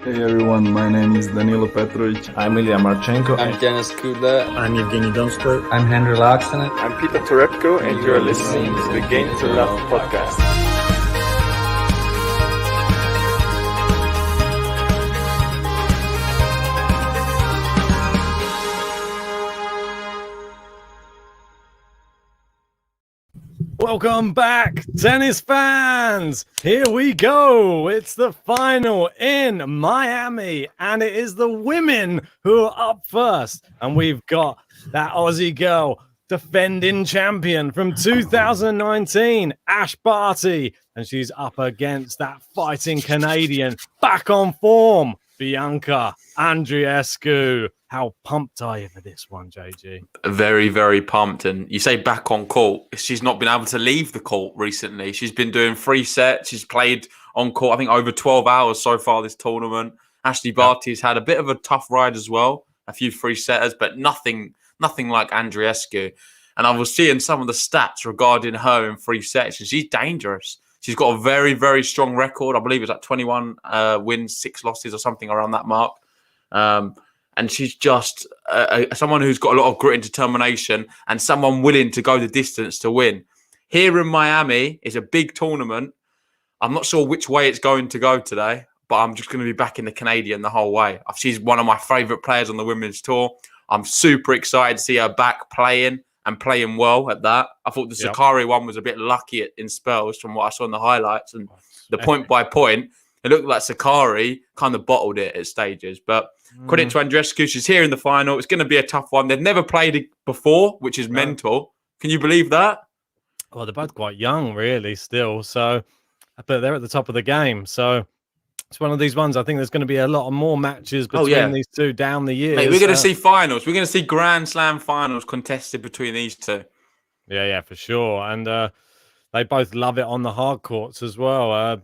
Hey everyone, my name is Danilo Petrovic. I'm Ilya Marchenko. I'm Andreescu. I'm Evgeny Donskoy. I'm Henry Laaksonen. I'm Peter Torebko, and you're listening to the Game to Love podcast. Welcome back, tennis fans. Here we go. It's the final in Miami, and it is the women who are up first. And we've got that Aussie girl, defending champion from 2019, Ash Barty, and she's up against that fighting Canadian, back on form, Bianca Andreescu. How pumped are you for this one, JG? Very, very pumped. And you say back on court. She's not been able to leave the court recently. She's been doing 3 sets. She's played on court, I think, over 12 hours so far this tournament. Ashley Barty's had a bit of a tough ride as well. A few 3-setters, but nothing like Andreescu. And I was seeing some of the stats regarding her in 3 sets, and she's dangerous. She's got a very, very strong record. I believe it's like 21 wins, 6 losses or something around that mark. And she's just someone who's got a lot of grit and determination and someone willing to go the distance to win. Here in Miami, it's a big tournament. I'm not sure which way it's going to go today, but I'm just going to be backing the Canadian the whole way. She's one of my favourite players on the women's tour. I'm super excited to see her back playing and playing well at that. I thought the Sakari one was a bit lucky in spells from what I saw in the highlights. And the point by point, it looked like Sakari kind of bottled it at stages. But credit to Andreescu. She's here in the final. It's going to be a tough one. They've never played it before, which is mental. Can you believe that? Well, they're both quite young, really, still. So, but they're at the top of the game. So it's one of these ones. I think there's going to be a lot of more matches between these two down the years. Mate, we're going to see finals. We're going to see Grand Slam finals contested between these two. Yeah, for sure. And they both love it on the hard courts as well.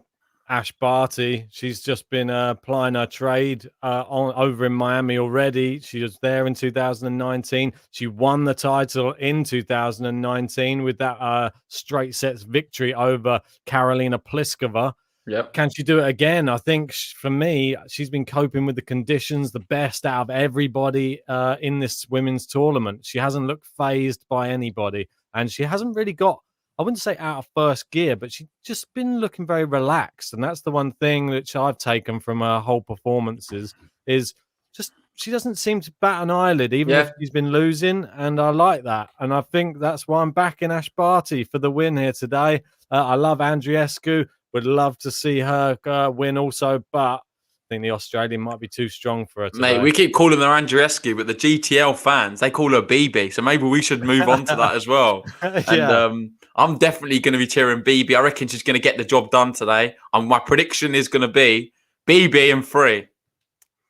Ash Barty, she's just been applying her trade over in Miami already. She was there in 2019. She won the title in 2019 with that straight sets victory over Karolina Pliskova. Yep. Can she do it again? I think for me, she's been coping with the conditions the best out of everybody in this women's tournament. She hasn't looked phased by anybody, and she hasn't really got, I wouldn't say out of first gear, but she's just been looking very relaxed. And that's the one thing which I've taken from her whole performances is just she doesn't seem to bat an eyelid, even if she's been losing. And I like that. And I think that's why I'm backing Ash Barty for the win here today. I love Andreescu. Would love to see her win also, but I think the Australian might be too strong for her today. Mate, we keep calling her Andreescu, but the GTL fans, they call her BB. So maybe we should move on to that as well. And I'm definitely going to be cheering BB. I reckon she's going to get the job done today. My prediction is going to be BB in 3.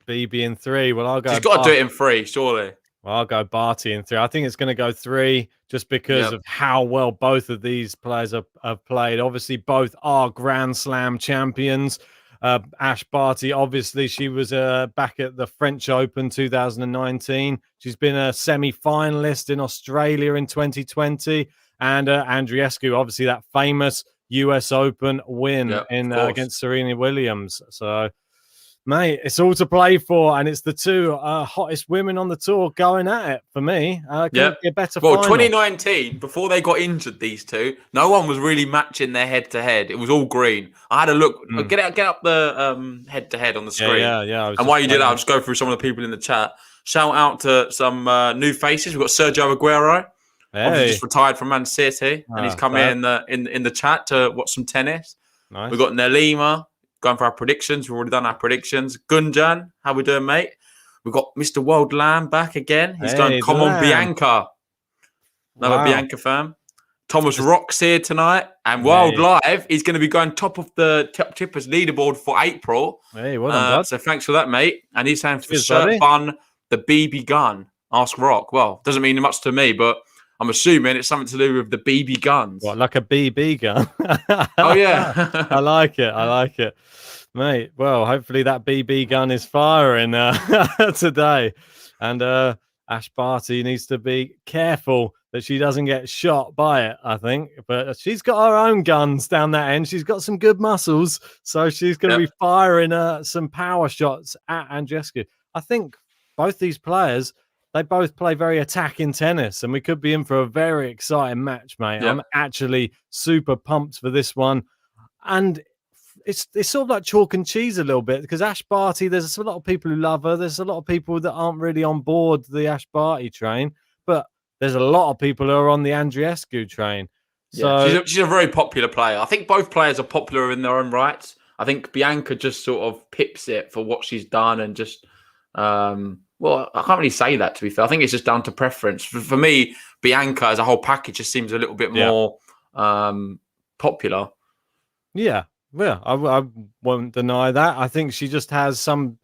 BB in 3. Well, I'll go. She's got to do it in 3, surely. Well, I'll go Barty in 3. I think it's going to go 3 just because of how well both of these players have played. Obviously, both are Grand Slam champions. Ash Barty, obviously, she was back at the French Open 2019. She's been a semi-finalist in Australia in 2020. And Andreescu, obviously, that famous US Open win against Serena Williams. So, mate, it's all to play for, and it's the two hottest women on the tour going at it for me. Can be a better final. 2019, before they got injured, these two, no one was really matching their head-to-head. It was all green. I had a look. Get up the head-to-head on the screen. Yeah. And while you do that, I'll just go through some of the people in the chat. Shout out to some new faces. We've got Sergio Aguero. Obviously just retired from Man City, and he's come in the chat to watch some tennis. Nice. We've got Nelima going for our predictions. We've already done our predictions. Gunjan, how we doing, mate? We've got Mr. World Lamb back again. He's going, come on, Bianca. Another Bianca fan. Thomas Rock's here tonight. And World Live, he's going to be going top of the Top Tippers leaderboard for April. Hey, well done, bud. So thanks for that, mate. And he's saying for certain fun, the BB gun. Ask Rock. Well, doesn't mean much to me, but I'm assuming it's something to do with the BB guns. What, like a BB gun? Oh, yeah. I like it. Mate, well, hopefully that BB gun is firing today. And Ash Barty needs to be careful that she doesn't get shot by it, I think. But she's got her own guns down that end. She's got some good muscles, so she's going to be firing some power shots at Andreescu. I think both these players, they both play very attacking tennis, and we could be in for a very exciting match, mate. I'm actually super pumped for this one. And it's sort of like chalk and cheese a little bit, because Ash Barty, there's a lot of people who love her. There's a lot of people that aren't really on board the Ash Barty train, but there's a lot of people who are on the Andreescu train. So she's a very popular player. I think both players are popular in their own rights. I think Bianca just sort of pips it for what she's done and just, well, I can't really say that, to be fair. I think it's just down to preference. For me, Bianca as a whole package just seems a little bit more popular. Yeah, I won't deny that. I think she just has some,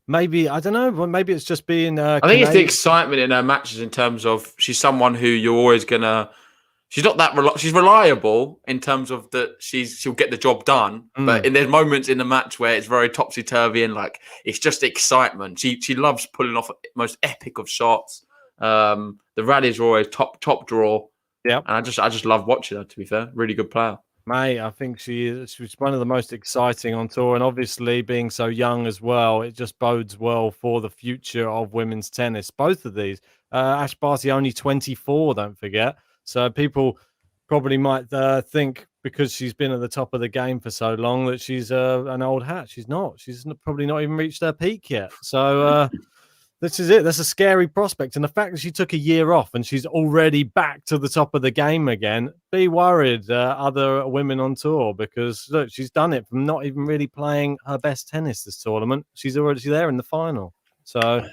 maybe, I don't know, maybe it's just being I think it's the excitement in her matches, in terms of she's someone who you're always going to, she's not that, she's reliable in terms of that she'll get the job done. But there's moments in the match where it's very topsy-turvy and like, it's just excitement. She loves pulling off most epic of shots. The rallies are always top draw. Yeah. And I just love watching her, to be fair. Really good player. Mate, I think she's one of the most exciting on tour, and obviously being so young as well, it just bodes well for the future of women's tennis. Both of these, Ash Barty only 24, don't forget. So people probably might think because she's been at the top of the game for so long that she's an old hat. She's not. She's probably not even reached her peak yet. So this is it. That's a scary prospect. And the fact that she took a year off and she's already back to the top of the game again, be worried, other women on tour, because look, she's done it from not even really playing her best tennis this tournament. She's already there in the final. So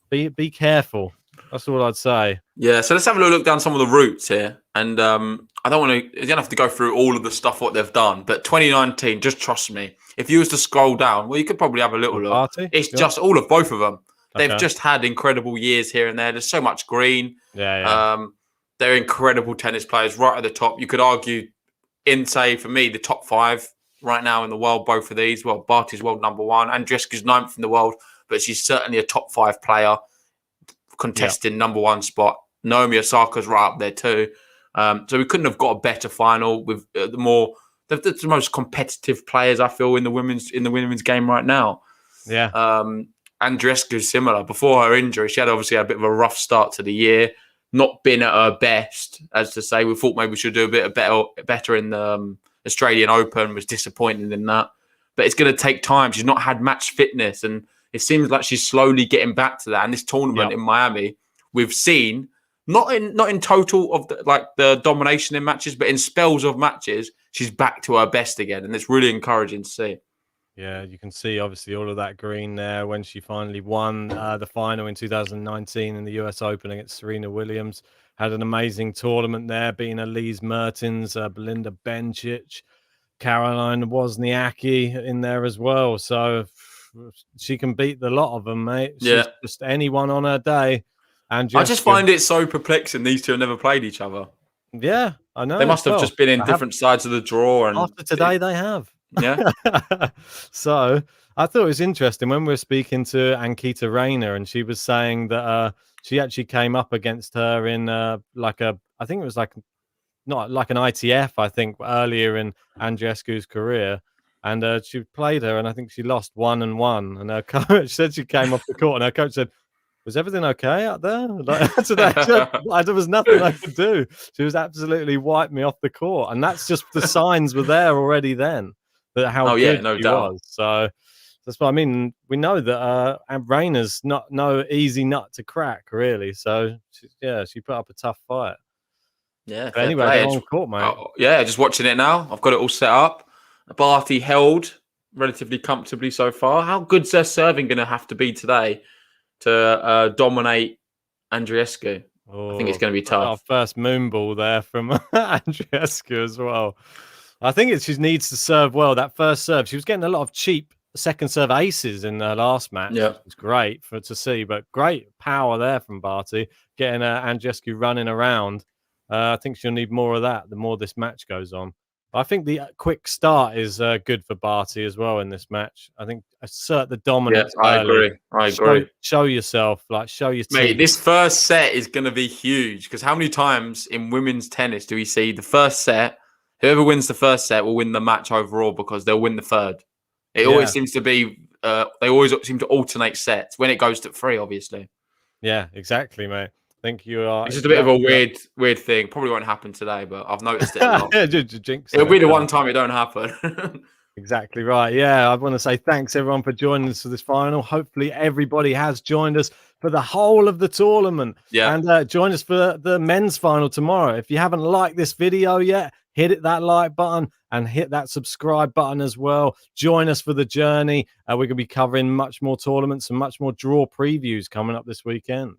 be careful. That's all I'd say. Yeah, so let's have a look down some of the routes here. And I don't want to, you don't have to go through all of the stuff, what they've done. But 2019, just trust me, if you was to scroll down, well, you could probably have a little look. Barty? It's just all of both of them. They've just had incredible years here and there. There's so much green. They're incredible tennis players right at the top. You could argue say, for me, the top 5 right now in the world, both of these. Well, Barty's world number 1. Andreescu's 9th in the world, but she's certainly a top 5 player contesting number 1 spot. Naomi Osaka's right up there too. So we couldn't have got a better final with the most competitive players, I feel, in the women's game right now. Yeah. Andreescu's similar. Before her injury, she had obviously a bit of a rough start to the year, not been at her best, as to say. We thought maybe we should do a bit better in the Australian Open, was disappointed in that. But it's going to take time. She's not had match fitness, and it seems like she's slowly getting back to that. And this tournament in Miami, we've seen, not in total of the domination in matches, but in spells of matches, she's back to her best again. And it's really encouraging to see. Yeah, you can see obviously all of that green there when she finally won the final in 2019 in the US Open against Serena Williams. Had an amazing tournament there, beating Elise Mertens, Belinda Bencic, Caroline Wozniacki in there as well. So she can beat the lot of them, mate. She's just anyone on her day. And I just find it so perplexing. These two have never played each other. Yeah, I know. They must have just been in different sides of the draw. And after today, they have. Yeah. So I thought it was interesting when we were speaking to Ankita Rayner, and she was saying that she actually came up against her in I think it was not like an ITF, I think, earlier in Andreescu's career. And she played her, and I think she lost 1-1. And her coach said she came off the court, and her coach said, "Was everything okay out there?" There was nothing I could do. She was absolutely wiped me off the court, and that's just the signs were there already then. That how good she was. So that's what I mean. We know that Rayner's no easy nut to crack, really. So she put up a tough fight. Yeah. But anyway, they're on court, mate. Just watching it now. I've got it all set up. Barty held relatively comfortably so far. How good's their serving going to have to be today to dominate Andreescu? I think it's going to be tough. Our first moon ball there from Andreescu as well. I think she needs to serve well. That first serve, she was getting a lot of cheap second serve aces in her last match. Yeah, it's great to see, but great power there from Barty, getting Andreescu running around. I think she'll need more of that the more this match goes on. I think the quick start is good for Barty as well in this match. I think assert the dominance early. I agree. Show yourself, like show your Mate, teeth. this first set is going to be huge because how many times in women's tennis do we see the first set? Whoever wins the first set will win the match overall because they'll win the third. It always seems to be. They always seem to alternate sets when it goes to 3, obviously. Yeah, exactly, mate. I think you are. It's just a bit of a weird thing. Probably won't happen today, but I've noticed it a lot. It'll be the one time it don't happen. Exactly right. Yeah, I want to say thanks everyone for joining us for this final. Hopefully everybody has joined us for the whole of the tournament. Yeah. And join us for the men's final tomorrow. If you haven't liked this video yet, hit that like button and hit that subscribe button as well. Join us for the journey. We're going to be covering much more tournaments and much more draw previews coming up this weekend.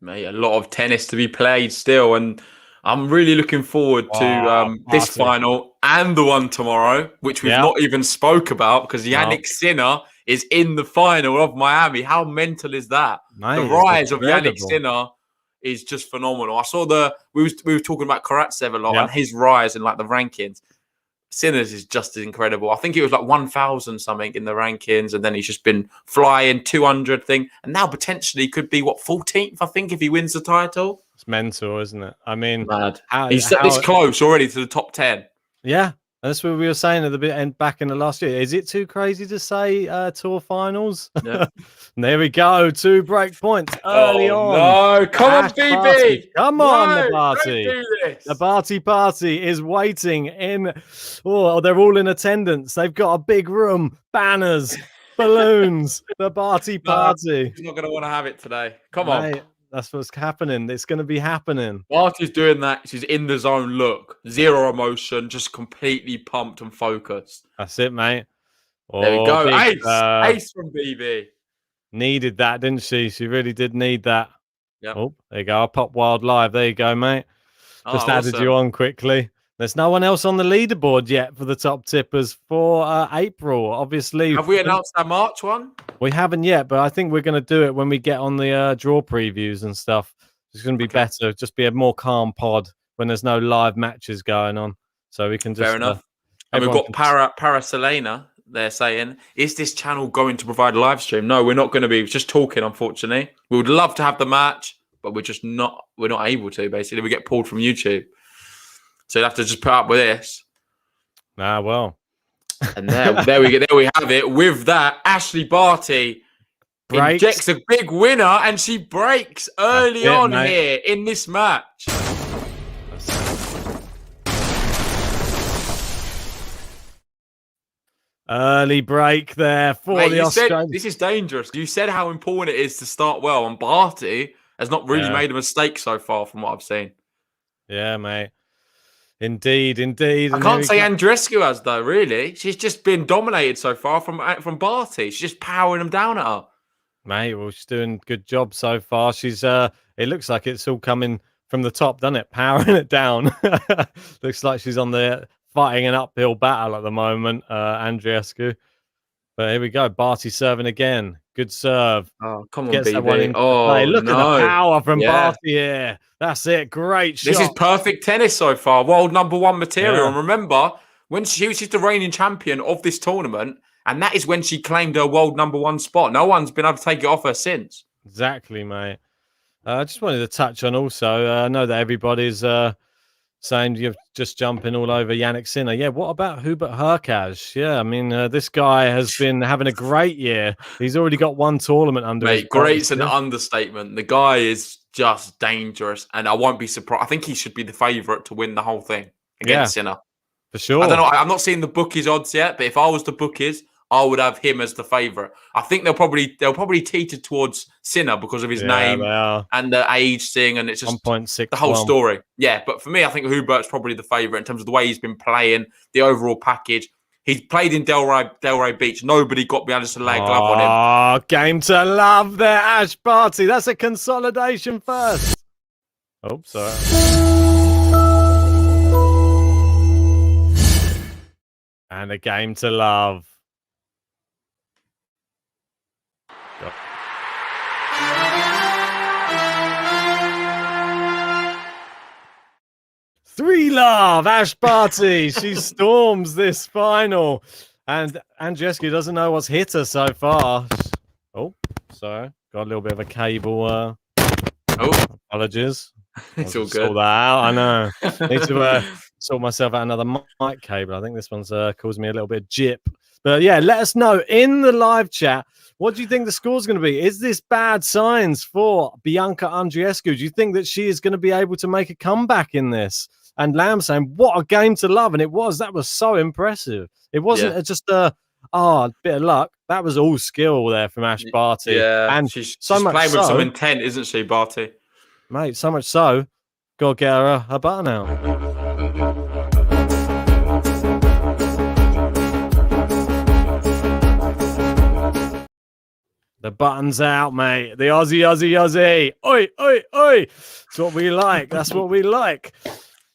Mate, a lot of tennis to be played still, and I'm really looking forward to this final and the one tomorrow, which we've not even spoke about because Yannick Sinner is in the final of Miami. How mental is that? Mate, the rise of Yannick Sinner is just phenomenal. I saw we were talking about Karatsev a lot and his rise in like the rankings. Sinner's is just as incredible. I think it was like 1,000 something in the rankings, and then he's just been flying 200 thing, and now potentially could be 14th. I think if he wins the title, it's mental, isn't it? I mean, mad. He's this close already to the top 10. Yeah, that's what we were saying at the bit and back in the last year. Is it too crazy to say tour finals? Yeah. There we go. 2 break points early on. No, come on, BB. Come on, the Barty. Don't do this. The Barty party is waiting in. Oh, they're all in attendance. They've got a big room, banners, balloons. The Barty party. He's not going to want to have it today. Come on. That's what's happening. It's going to be happening. Barty's doing that. She's in the zone look. Zero emotion, just completely pumped and focused. That's it, mate. There we go. Ace from BB. Needed that, didn't she? She really did need that. Yeah. Oh, there you go. I'll pop wild live. There you go, mate. Just added you on quickly. There's no one else on the leaderboard yet for the top tippers for April. Obviously, have we announced our March one? We haven't yet, but I think we're going to do it when we get on the draw previews and stuff. It's going to be better. Just be a more calm pod when there's no live matches going on, so we can just. Fair enough. And we've got Elina. They're saying, is this channel going to provide a live stream? No, we're not going to be. It's just talking, unfortunately. We would love to have the match, but we're just not. We're not able to. Basically, we get pulled from YouTube. So you'll have to just put up with this. Ah, well. And there we have it. With that, Ashley Barty injects a big winner, and she breaks early here in this match. Early break there for the Australians. This is dangerous. You said how important it is to start well, and Barty has not really made a mistake so far from what I've seen. Yeah, mate. Indeed. I can't say Andreescu has, though, really. She's just been dominated so far from Barty. She's just powering them down at her. Mate, well, she's doing a good job so far. She's it looks like it's all coming from the top, doesn't it? Powering it down. Looks like she's on the fighting an uphill battle at the moment, Andreescu. But here we go. Barty serving again. Good serve. Oh, come on, Gets BB. Look at the power from Barty here. That's it. Great shot. This is perfect tennis so far. World #1 material. And remember, when she's the reigning champion of this tournament, and that is when she claimed her world #1 spot. No one's been able to take it off her since. Exactly, mate. I just wanted to touch on also, I know that everybody's saying you're just jumping all over Yannick Sinner. Yeah, what about Hubert Hurkacz? Yeah, I mean, this guy has been having a great year. He's already got 1 tournament under his belt. Great's an understatement. The guy is just dangerous, and I won't be surprised. I think he should be the favourite to win the whole thing against Sinner. For sure. I don't know. I'm not seeing the bookies odds yet, but if I was the bookies, I would have him as the favourite. I think they'll probably teeter towards Sinner because of his name and the age thing, and it's just 1.6 the whole story. Yeah, but for me, I think Hubert's probably the favourite in terms of the way he's been playing, the overall package. He's played in Delray Beach. Nobody got behind us to lay a glove on him. Oh, game to love there, Ash Barty. That's a consolidation first. Oh, sorry. And a game to love. 3 love, Ash Barty. She storms this final. And Andreescu doesn't know what's hit her so far. Oh, sorry. Got a little bit of a cable. Apologies. It's all good. Sort that out. I know. Need to sort myself out another mic cable. I think this one's causing me a little bit of jip. But yeah, let us know in the live chat. What do you think the score's going to be? Is this bad signs for Bianca Andreescu? Do you think that she is going to be able to make a comeback in this? And Lamb saying, what a game to love. And it was. That was so impressive. It wasn't just a bit of luck. That was all skill there from Ash Barty. Yeah, and she's so much playing with so, some intent, isn't she, Barty? Mate, so much so, gotta get her button out. The button's out, mate. The Aussie. Oi, oi, oi. That's what we like. That's what we like.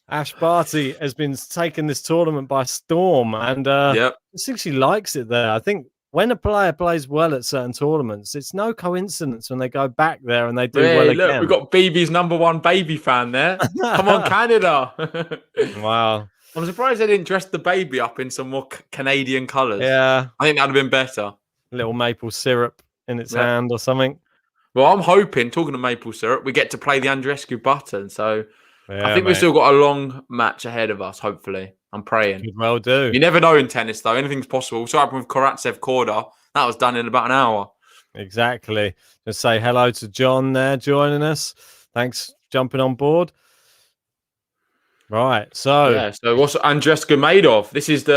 Ash Barty has been taking this tournament by storm, and I think she likes it there. I think when a player plays well at certain tournaments, it's no coincidence when they go back there and they do well again. Look, we've got BB's #1 baby fan there. Come on, Canada. Wow. I'm surprised they didn't dress the baby up in some more Canadian colours. Yeah. I think that would have been better. Little maple syrup in its hand or something. Well, I'm hoping, talking of maple syrup, we get to play the Andreescu button. So I think we've still got a long match ahead of us, hopefully. I'm praying. Could well do. You never know in tennis, though. Anything's possible. So happened with Karatsev Korda. That was done in about an hour. Exactly. Just say hello to John there joining us. Thanks for jumping on board. Right. So so what's Andreescu made of? This is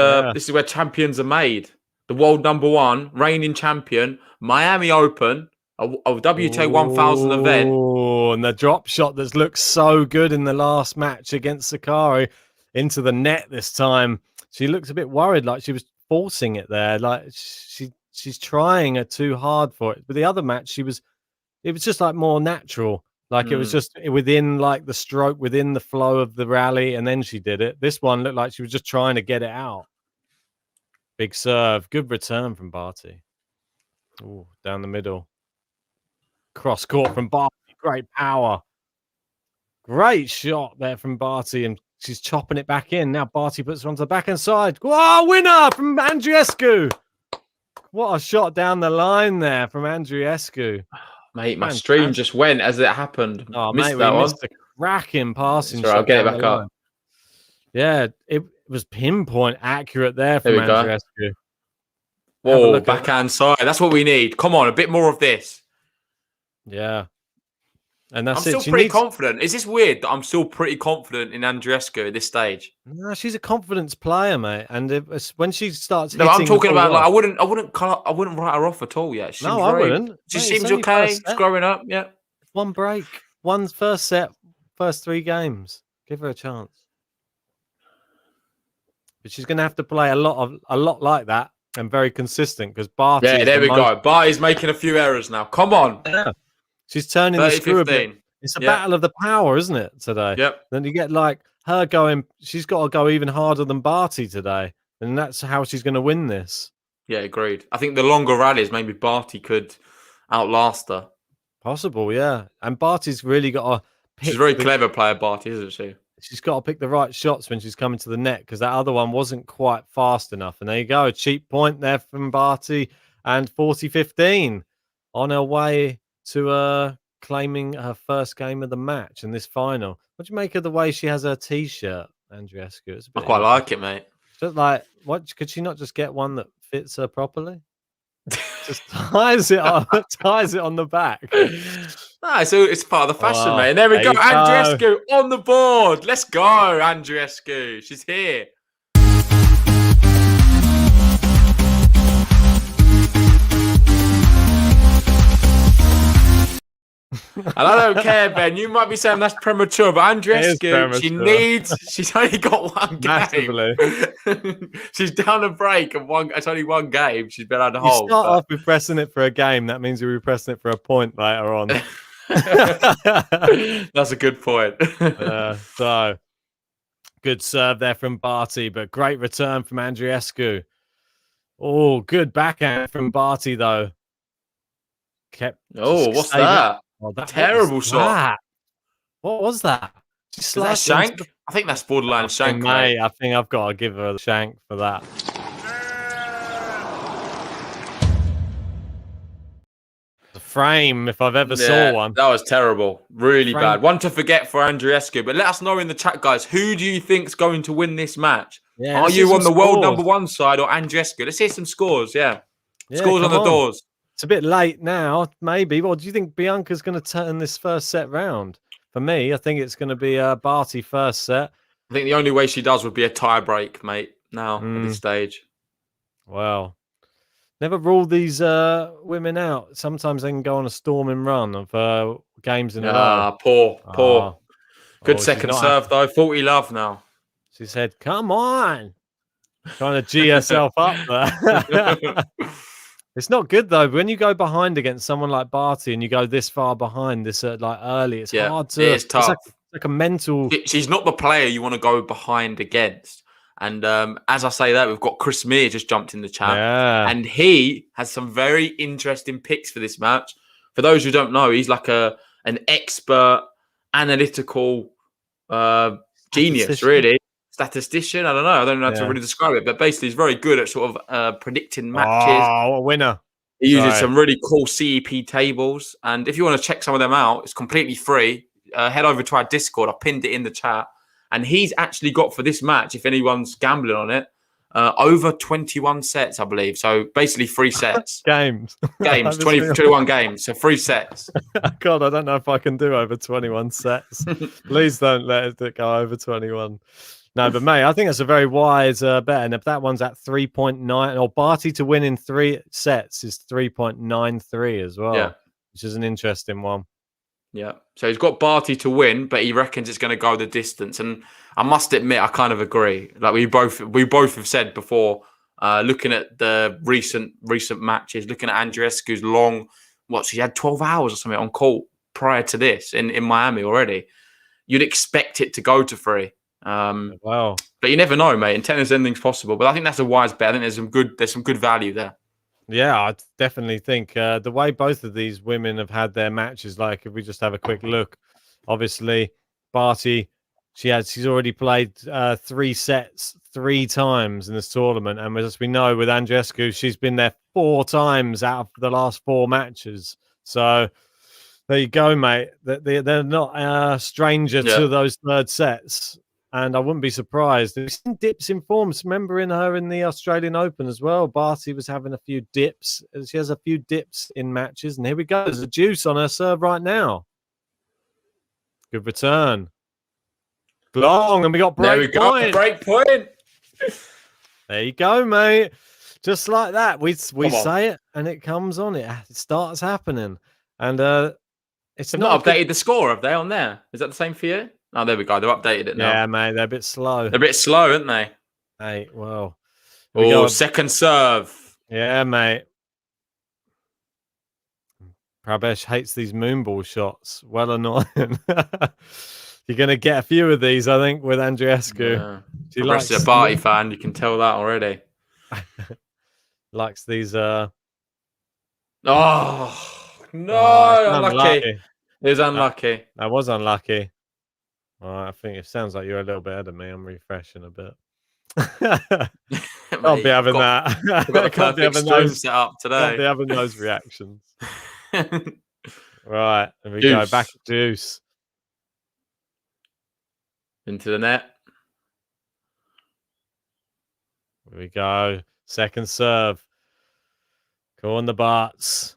where champions are made. The world #1, reigning champion, Miami Open, a WTA 1000 event. Oh, and the drop shot that looked so good in the last match against Sakari into the net this time. She looked a bit worried, like she was forcing it there, like she's trying it too hard for it. But the other match, it was just like more natural. Like it was just within like the stroke, within the flow of the rally, and then she did it. This one looked like she was just trying to get it out. Big serve. Good return from Barty. Oh, down the middle. Cross court from Barty. Great power. Great shot there from Barty, and she's chopping it back in. Now Barty puts her onto the backhand side. Oh, winner from Andreescu. What a shot down the line there from Andreescu. Mate, my stream just went as it happened. Oh, missed that one. Missed a cracking passing shot. I'll get it back up. Yeah, it was pinpoint accurate there from Andreescu. Whoa, backhand side. That's what we need. Come on, a bit more of this. Yeah. And that's I'm still pretty confident. Is this weird that I'm still pretty confident in Andreescu at this stage? No, she's a confidence player, mate. And when she starts, no, I'm talking about like I wouldn't write her off at all yet. I wouldn't. She seems okay. She's growing up. Yeah. One break, one first set, first 3 games. Give her a chance. But she's going to have to play a lot like that and very consistent because Barty. Yeah, there we go. Barty's making a few errors now. Come on. Yeah. She's turning the screw a bit. It's a battle of the power, isn't it, today? Yep. Then you get like her going, she's got to go even harder than Barty today. And that's how she's going to win this. Yeah, agreed. I think the longer rallies, maybe Barty could outlast her. Possible, yeah. And Barty's really got to pick. She's a very clever player, Barty, isn't she? She's got to pick the right shots when she's coming to the net because that other one wasn't quite fast enough. And there you go. A cheap point there from Barty and 40-15 on her way to claiming her first game of the match in this final. What do you make of the way she has her T-shirt, Andreescu? I quite like it, mate. Just like, what could she not just get one that fits her properly? Just ties it on the back. No, so it's part of the fashion, mate. And there we go. Andreescu on the board. Let's go, Andreescu. She's here. And I don't care, Ben. You might be saying that's premature, but Andreescu, she's only got one game. She's down a break and it's only one game. She's been on the whole. You start off with pressing it for a game. That means you'll be pressing it for a point later on. That's a good point. So good serve there from Barty, but great return from Andreescu. Oh, good backhand from Barty, though. What's that? Oh, terrible shot. What was that? Is that a shank? I think that's borderline shank, mate. I think I've got to give her the shank for that. The frame, if I've ever saw one. That was terrible. Really Frame. bad. One to forget for Andreescu. But let us know in the chat, guys. Who do you think's going to win this match? Yeah, Are you on the world scores. #1 side or Andreescu? Let's hear some scores. Yeah. Scores on the on. doors. It's a bit late now, maybe. Well, do you think Bianca's going to turn this first set round? For me, I think it's going to be Barty first set. I think the only way she does would be a tie break, mate, now at this stage. Well, never rule these women out. Sometimes they can go on a storming run of games in a row. Poor. Good second serve, though. 40 love now. She said, come on. Trying to G herself up there. It's not good, though. When you go behind against someone like Barty and you go this far behind, this like early, it's hard to... It is tough. It's like a mental... She's not the player you want to go behind against. And as I say that, we've got Chris Meir just jumped in the chat. Yeah. And he has some very interesting picks for this match. For those who don't know, he's like an expert, analytical genius, really. Statistician. I don't know how to really describe it. But basically, he's very good at sort of predicting matches. Oh, a winner. He uses some really cool CEP tables. And if you want to check some of them out, it's completely free. Head over to our Discord. I pinned it in the chat. And he's actually got for this match, if anyone's gambling on it, over 21 sets, I believe. So basically 3 sets. Games, 21 games. So 3 sets. God, I don't know if I can do over 21 sets. Please don't let it go over 21. No, but mate, I think it's a very wise bet. And if that one's at 3.9, or Barty to win in 3 sets is 3.93 as well, which is an interesting one. Yeah. So he's got Barty to win, but he reckons it's going to go the distance. And I must admit, I kind of agree. Like we both have said before, looking at the recent matches, looking at Andreescu's long, she had 12 hours or something on court prior to this in Miami already. You'd expect it to go to 3. Wow. But you never know, mate. In tennis, anything's possible. But I think that's a wise bet. I think there's some good value there. Yeah, I definitely think the way both of these women have had their matches, like if we just have a quick look, obviously Barty, she's already played 3 sets 3 times in this tournament, and as we know with Andreescu, she's been there 4 times out of the last 4 matches. So there you go, mate. They're not a stranger to those third sets. And I wouldn't be surprised. There's some dips in forms. Remember in the Australian Open as well, Barty was having a few dips. She has a few dips in matches. And here we go. There's a juice on her serve right now. Good return. Long. And we got break point. Break point. There you go, mate. Just like that. We say it and it comes on. It starts happening. And it's not updated the score, have they, on there? Is that the same for you? Oh, there we go. They've updated it now. Yeah, mate. They're a bit slow. They're a bit slow, aren't they? Hey, well. Oh, second serve. Yeah, mate. Prabesh hates these moonball shots. Well annoying. You're going to get a few of these, I think, with Andreescu. Yeah. She likes a Barty fan. You can tell that already. Likes these. Oh, no. Unlucky. It was unlucky. That was unlucky. All right, I think it sounds like you're a little bit ahead of me. I'm refreshing a bit. Can't be having that. We've got the perfect stream set up today. Can't be having those reactions. Right, there we go. Back to Deuce. Into the net. Here we go. Second serve. Go on the butts.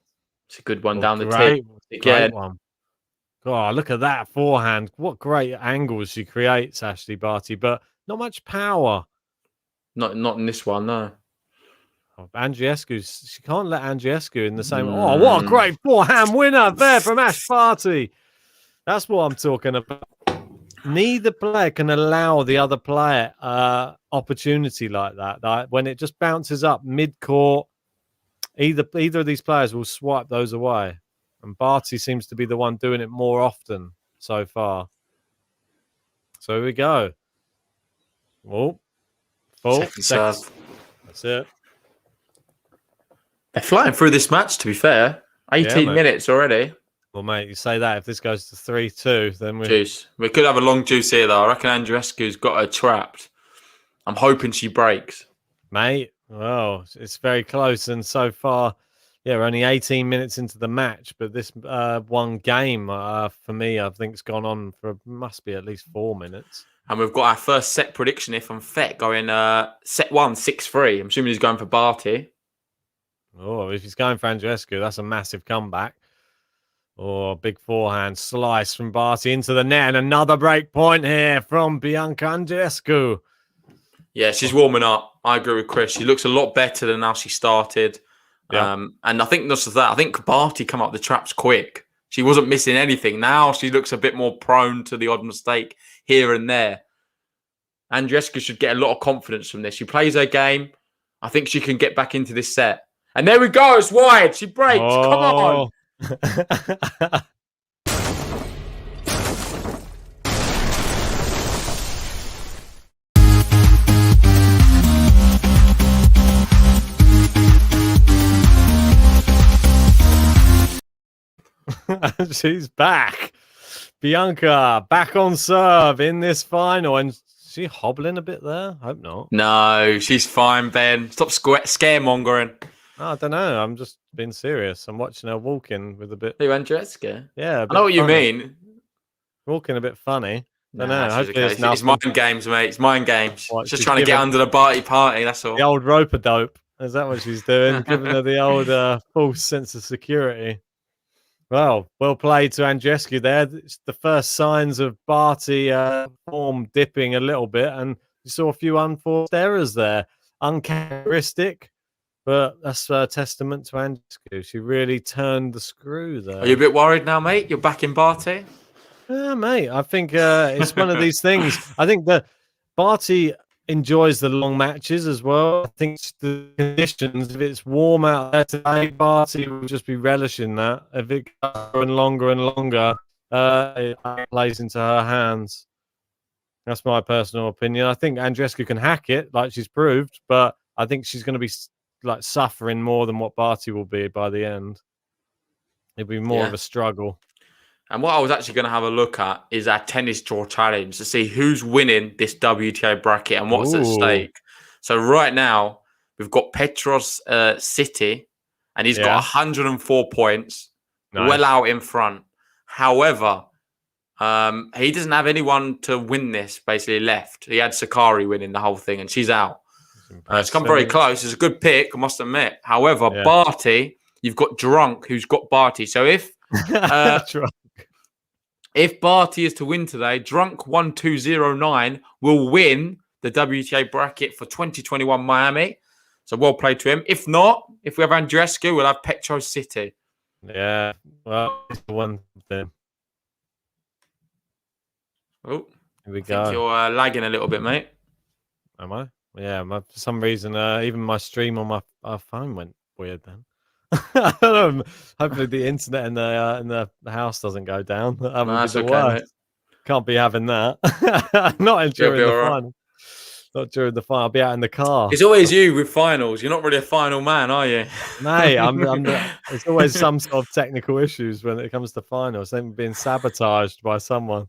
It's a good one down the tip. Great one. Oh, look at that forehand. What great angles she creates, Ashley Barty, but not much power. Not in this one, no. Oh, Andreescu, she can't let Andreescu in the same. Oh, what a great forehand winner there from Ash Barty. That's what I'm talking about. Neither player can allow the other player opportunity like that. Like when it just bounces up mid-court, either of these players will swipe those away. And Barty seems to be the one doing it more often so far. So here we go. Oh, second serve. That's it. They're flying through this match, to be fair. 18 minutes already. Well, mate, you say that if this goes to 3-2, then Juice. We could have a long juice here, though. I reckon Andreescu's got her trapped. I'm hoping she breaks. mate. Well, it's very close, and so far, yeah, we're only 18 minutes into the match, but this one game for me, I think, has gone on for must be at least 4 minutes. And we've got our first set prediction here from Fett going set 1, 6-3. I'm assuming he's going for Barty. Oh, if he's going for Andreescu, that's a massive comeback. Oh, big forehand slice from Barty into the net, and another break point here from Bianca Andreescu. Yeah, she's warming up. I agree with Chris. She looks a lot better than how she started. Yeah. And I think not just that. I think Barty come up the traps quick. She wasn't missing anything. Now she looks a bit more prone to the odd mistake here and there. Andreescu should get a lot of confidence from this. She plays her game. I think she can get back into this set. And there we go. It's wide. She breaks. Come on. She's back. Bianca back on serve in this final. And she hobbling a bit there? Hope not. No, she's fine, Ben. Stop scaremongering. I don't know. I'm just being serious. I'm watching her walking with a bit. Who, Andreescu? Yeah. I know what you mean. Walking a bit funny. I don't know. Nah, Hopefully okay. It's mind games, mate. It's mind games. What, Just she's trying to get under the Barty party, that's all. The old rope-a-dope. Is that what she's doing? Giving her the old false sense of security. Well played to Andreescu there. It's the first signs of Barty form dipping a little bit, and you saw a few unforced errors there. Uncharacteristic, but that's a testament to Andreescu. She really turned the screw there. Are you a bit worried now, mate? You're back in Barty? Yeah, mate. I think it's one of these things. I think that Barty enjoys the long matches as well. I think the conditions, if it's warm out there today, Barty will just be relishing that. If it goes longer and longer, it plays into her hands. That's my personal opinion. I think Andreescu can hack it, like she's proved, but I think she's going to be like suffering more than what Barty will be by the end. It'll be more of a struggle. And what I was actually going to have a look at is our tennis draw challenge to see who's winning this WTA bracket and what's at stake. So right now, we've got Petros City, and he's got 104 points, well out in front. However, he doesn't have anyone to win this basically left. He had Sakari winning the whole thing, and she's out. It's come very close. It's a good pick, I must admit. However, Barty, you've got Drunk, who's got Barty. So if Barty is to win today, Drunk 1209 will win the WTA bracket for 2021 Miami. So well played to him. If not, if we have Andreescu, we'll have Petros City. Yeah, well, it's the one thing. Oh, here we go. I think you're lagging a little bit, mate. Am I? Yeah, for some reason, even my stream on my phone went weird then. I don't know. Hopefully the internet in the house doesn't go down. That's okay, mate. Can't be having that. Not during the final. Not during the final. I'll be out in the car. It's always you with finals. You're not really a final man, are you? Mate, there's always some sort of technical issues when it comes to finals. They're being sabotaged by someone.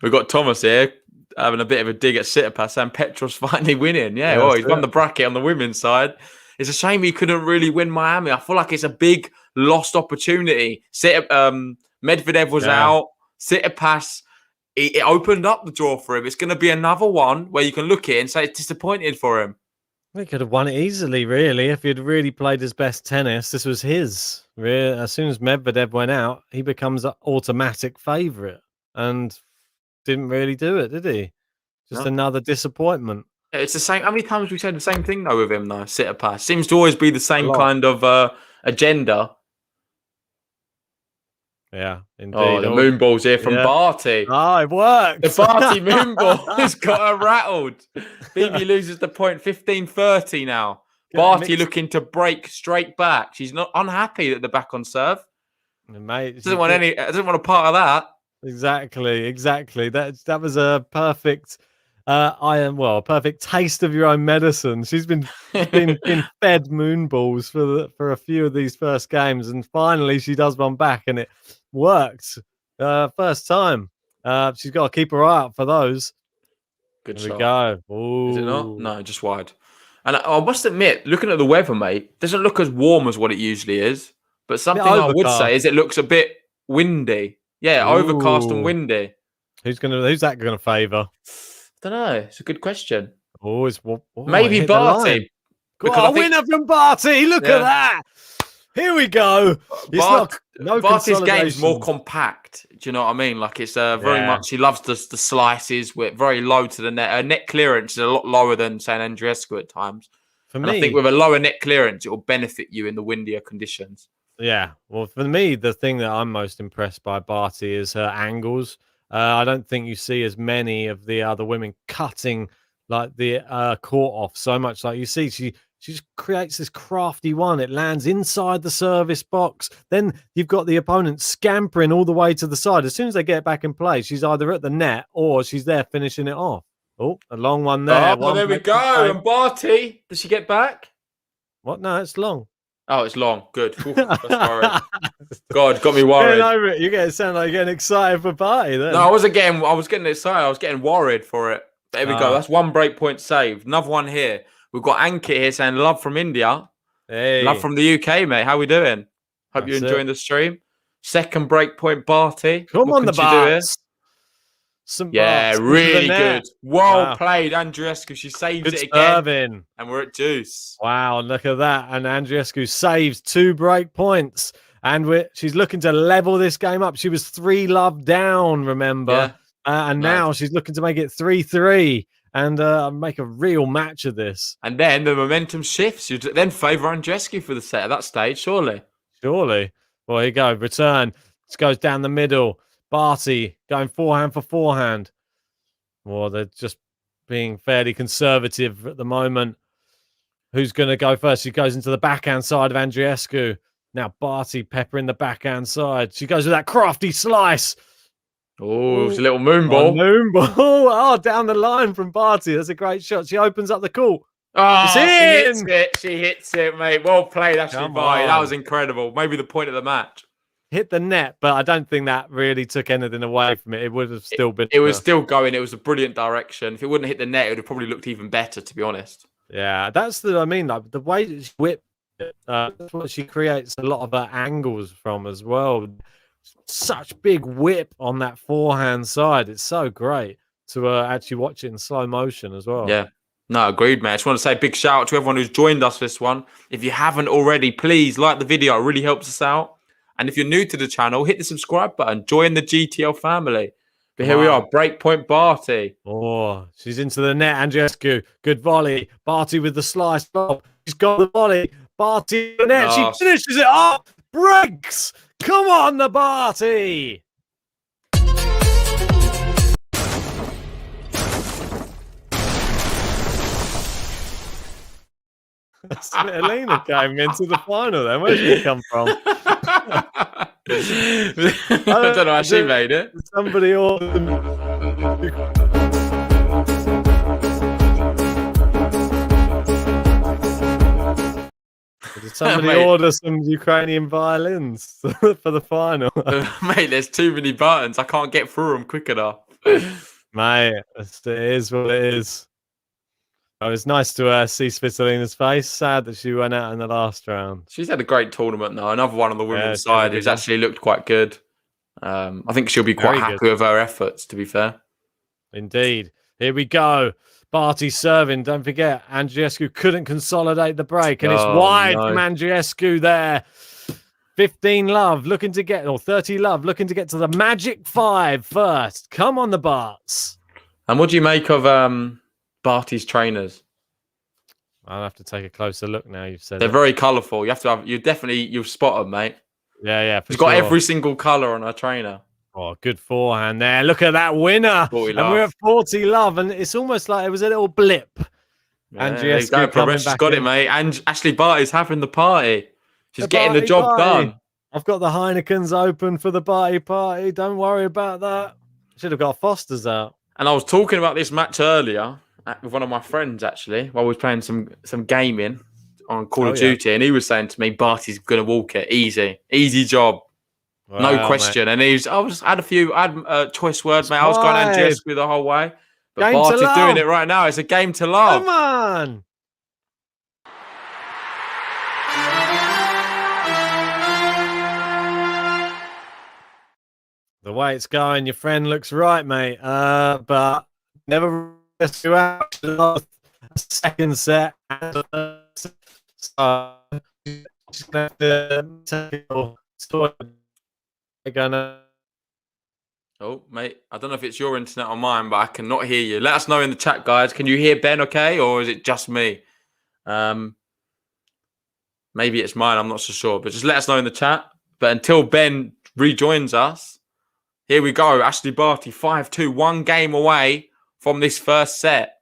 We've got Thomas here having a bit of a dig at Tsitsipas and Petros finally winning. Yeah, he's won the bracket on the women's side. It's a shame he couldn't really win Miami. I feel like it's a big lost opportunity. Medvedev was out. Tsitsipas, it opened up the draw for him. It's going to be another one where you can look at it and say it's disappointed for him. He could have won it easily, really, if he'd really played his best tennis. This was his. As soon as Medvedev went out, he becomes an automatic favourite and didn't really do it, did he? Just another disappointment. It's the same. How many times have we said the same thing though with him though? Tsitsipas seems to always be the same kind of agenda. Yeah, indeed. Oh, the moonball's here from Barty. Oh, it works. The Barty moonball has got her rattled. Phoebe loses the point 15-30 now. Barty looking to break straight back. She's not unhappy that they're back on serve. Mate, doesn't want a part of that. Exactly. That was a perfect I am a perfect taste of your own medicine. She's been fed moon balls for a few of these first games, and finally she does one back, and it worked. First time. She's got to keep her eye out for those. Good There shot. we go. Ooh. Is it not? No, just wide. And I must admit, looking at the weather, mate, doesn't look as warm as what it usually is. But something I would say is it looks a bit windy. Yeah, overcast and windy. Who's that gonna favour? Don't know. It's a good question. Maybe Barty. Winner from Barty. Look at that. Here we go. Barty's game's more compact. Do you know what I mean? Like it's very much. He loves the slices with very low to the net. Her net clearance is a lot lower than say Andreescu at times. I think with a lower net clearance, it will benefit you in the windier conditions. Yeah. Well, for me, the thing that I'm most impressed by Barty is her angles. I don't think you see as many of the other women cutting like the court off so much. Like you see, she just creates this crafty one. It lands inside the service box. Then you've got the opponent scampering all the way to the side. As soon as they get back in play, she's either at the net or she's there finishing it off. Oh, a long one there. Oh, there we go. And Barty, does she get back? What? No, it's long. Oh, it's long. Good. Ooh, that's worried. God, got me worried. Over it. You sound like you're getting excited for Barty then. No, I was getting excited. I was getting worried for it. There we go. That's one break point saved. Another one here. We've got Ankit here saying love from India. Hey. Love from the UK, mate. How we doing? Hope you're enjoying the stream. Second break point, Barty. Come on, the Barts. Really good. Well played, Andreescu. She saves it again. And we're at deuce. Wow, look at that. And Andreescu saves 2 break points. And she's looking to level this game up. She was 3-love down, remember? Yeah. And now she's looking to make it 3-3 and make a real match of this. And then the momentum shifts. You then favour Andreescu for the set at that stage, surely. Surely. Well, here you go. Return. This goes down the middle. Barty going forehand for forehand. Well, they're just being fairly conservative at the moment. Who's going to go first? She goes into the backhand side of Andreescu. Now Barty peppering the backhand side. She goes with that crafty slice. Oh, it's a little moon ball. Moon ball. Oh, down the line from Barty. That's a great shot. She opens up the court. Oh, she hits it, mate. Well played, Ashley Barty. That was incredible. Maybe the point of the match. Hit the net, but I don't think that really took anything away from it. It would have still been. It was still going. It was a brilliant direction. If it wouldn't hit the net, it would have probably looked even better, to be honest. Yeah, that's like the way that she whipped it. That's what she creates a lot of her angles from as well. Such big whip on that forehand side. It's so great to actually watch it in slow motion as well. Yeah. No, agreed, man. I just want to say a big shout out to everyone who's joined us for this one. If you haven't already, please like the video. It really helps us out. And if you're new to the channel, hit the subscribe button. Join the GTL family. But here we are, breakpoint Barty. Oh, she's into the net, Andreescu. Good volley. Barty with the slice. She's got the volley. Barty in the net. She finishes it up. Breaks. Come on, the Barty. Elina came into the final then. Where did she come from? I don't know how she made it. Somebody ordered order some Ukrainian violins for the final? Mate, there's too many buttons. I can't get through them quick enough. Mate, it is what it is. Oh, it's nice to see SVITOLINA's face. Sad that she went out in the last round. She's had a great tournament, though. Another one on the women's side who's actually looked quite good. I think she'll be quite happy with her efforts, to be fair. Indeed. Here we go. Barty serving. Don't forget, Andreescu couldn't consolidate the break. And it's wide from Andreescu there. 15-love looking to get, or 30-love looking to get to the magic 5 first. Come on, the Barts. And what do you make of Barty's trainers? I'll have to take a closer look now. You've said they're very colourful. You have to have. You'll spot them, mate. Yeah. She's got every single colour on her trainer. Oh, good forehand there. Look at that winner. And we're at 40-love, and it's almost like it was a little blip. Andreescu coming back. Got it, mate. And Ashley Barty's having the party. She's getting the job done. I've got the Heinekens open for the Barty party. Don't worry about that. Should have got Foster's out. And I was talking about this match earlier with one of my friends, actually, while we was playing some gaming on Call of Duty. And he was saying to me, Barty's going to walk it. Easy job. No question. Mate. And I had a choice words, mate. I was going Andreescu the whole way. But Barty's doing it right now. It's a game to love. Come on. The way it's going, your friend looks right, mate. But never rescue out the second set. So just gonna have to take Oh, mate, I don't know if it's your internet or mine, but I cannot hear you. Let us know in the chat, guys. Can you hear Ben okay, or is it just me? Maybe it's mine. I'm not so sure, but just let us know in the chat. But until Ben rejoins us, here we go. Ashley Barty, 5-2, 1 game away from this first set.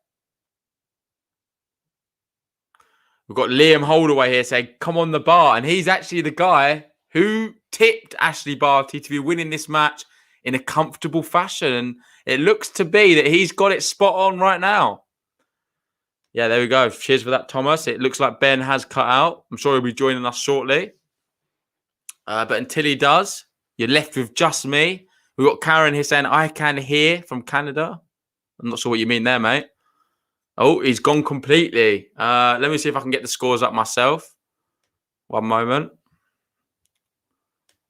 We've got Liam Holdaway here saying, come on the bar. And he's actually the guy who tipped Ashley Barty to be winning this match in a comfortable fashion. And it looks to be that he's got it spot on right now. Yeah, there we go. Cheers for that, Thomas. It looks like Ben has cut out. I'm sure he'll be joining us shortly. But until he does, you're left with just me. We've got Karen here saying, I can hear from Canada. I'm not sure what you mean there, mate. Oh, he's gone completely. Let me see if I can get the scores up myself. One moment.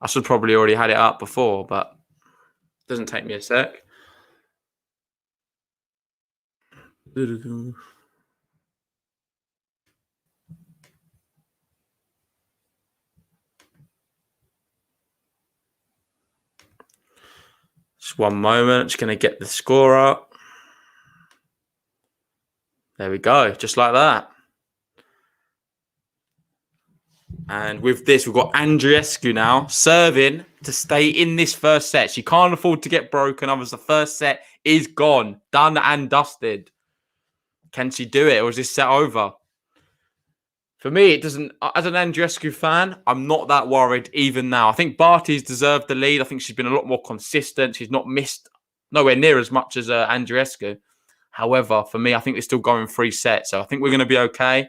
I should probably already had it up before, but it doesn't take me a sec. Just one moment. Just going to get the score up. There we go. Just like that. And with this, we've got Andreescu now serving to stay in this first set. She can't afford to get broken. Otherwise, the first set is gone. Done and dusted. Can she do it, or is this set over? For me, it doesn't. As an Andreescu fan, I'm not that worried even now. I think Barty's deserved the lead. I think she's been a lot more consistent. She's not missed nowhere near as much as Andreescu. However, for me, I think they're still going 3 sets. So I think we're going to be okay.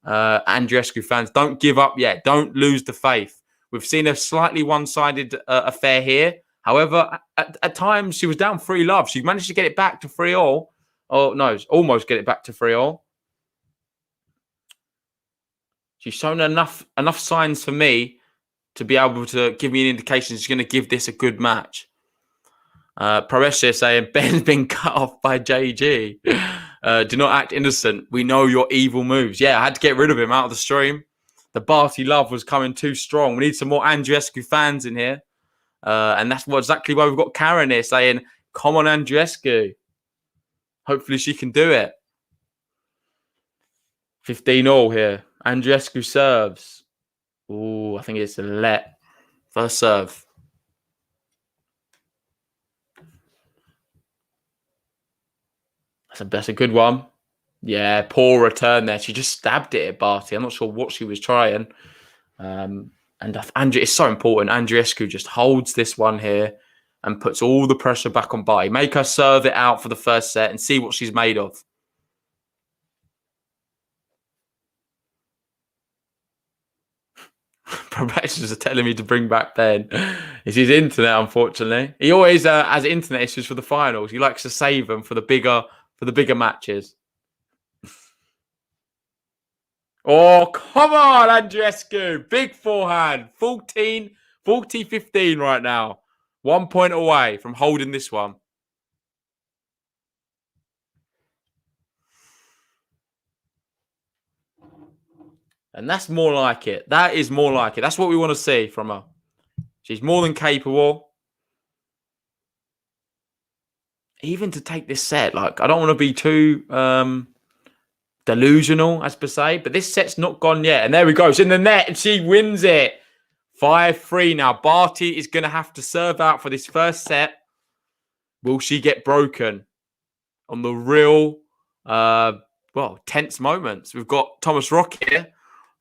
Andreescu fans, don't give up yet. Don't lose the faith. We've seen a slightly one-sided affair here. However, at times, she was down 3-love. She managed to get it back to 3-all. Oh, no, almost get it back to 3-all. She's shown enough signs for me to be able to give me an indication she's going to give this a good match. Pravesh saying, Ben's been cut off by JG. Do not act innocent. We know your evil moves. Yeah, I had to get rid of him out of the stream. The Barty love was coming too strong. We need some more Andreescu fans in here. And that's exactly why we've got Karen here saying, come on, Andreescu. Hopefully she can do it. 15-all here. Andreescu serves. Oh, I think it's a let. First serve. That's a good one. Yeah, poor return there. She just stabbed it at Barty. I'm not sure what she was trying. And it's so important. Andreescu just holds this one here and puts all the pressure back on Barty. Make her serve it out for the first set and see what she's made of. Professionals are telling me to bring back Ben. It's his internet, unfortunately. He always has internet issues for the finals. He likes to save them for the bigger matches. Oh, come on, Andreescu. Big forehand. 40-15 right now. 1 point away from holding this one. And that's more like it. That is more like it. That's what we want to see from her. She's more than capable. Even to take this set, like, I don't want to be too delusional, as per se, but this set's not gone yet. And there we go. It's in the net and she wins it. 5-3 now. Barty is going to have to serve out for this first set. Will she get broken on the real, tense moments? We've got Thomas Rock here.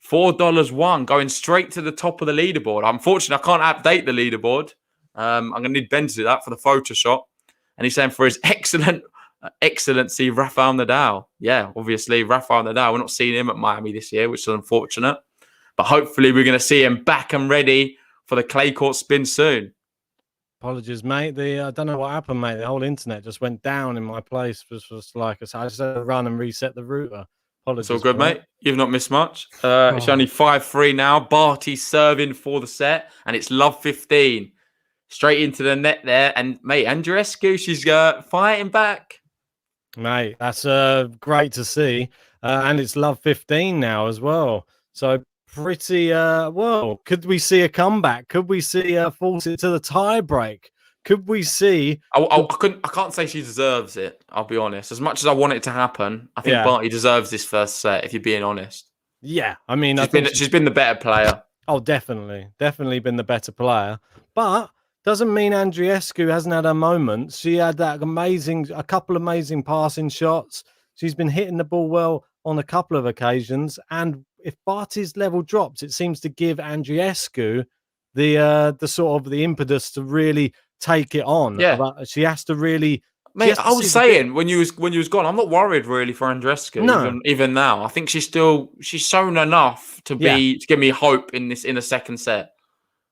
$4 won, going straight to the top of the leaderboard. Unfortunately, I can't update the leaderboard. I'm going to need Ben to do that for the Photoshop. And he's saying for his excellency, Rafael Nadal. Yeah, obviously, Rafael Nadal. We're not seeing him at Miami this year, which is unfortunate. But hopefully we're going to see him back and ready for the clay court spin soon. Apologies, mate. I don't know what happened, mate. The whole internet just went down in my place. Was like, I just had to run and reset the router. Apologies. It's all good, mate. You've not missed much. It's only 5-3 now. Barty serving for the set, and it's love 15. Straight into the net there. And, mate, Andreescu, she's fighting back. Mate, that's great to see. And it's love 15 now as well. So pretty, well, could we see a comeback? Could we see force it to the tie break? Could we see... I can't say she deserves it, I'll be honest. As much as I want it to happen, I think Barty deserves this first set, if you're being honest. Yeah, I mean... She's been the better player. Oh, definitely. Definitely been the better player. But doesn't mean Andreescu hasn't had her moments. She had that a couple amazing passing shots. She's been hitting the ball well on a couple of occasions. And if Barty's level drops, it seems to give Andreescu the sort of the impetus to really take it on. Yeah, she has to really. Mate, I was saying when you was gone, I'm not worried really for Andreescu. No. Even now, I think she's shown enough to give me hope in the second set.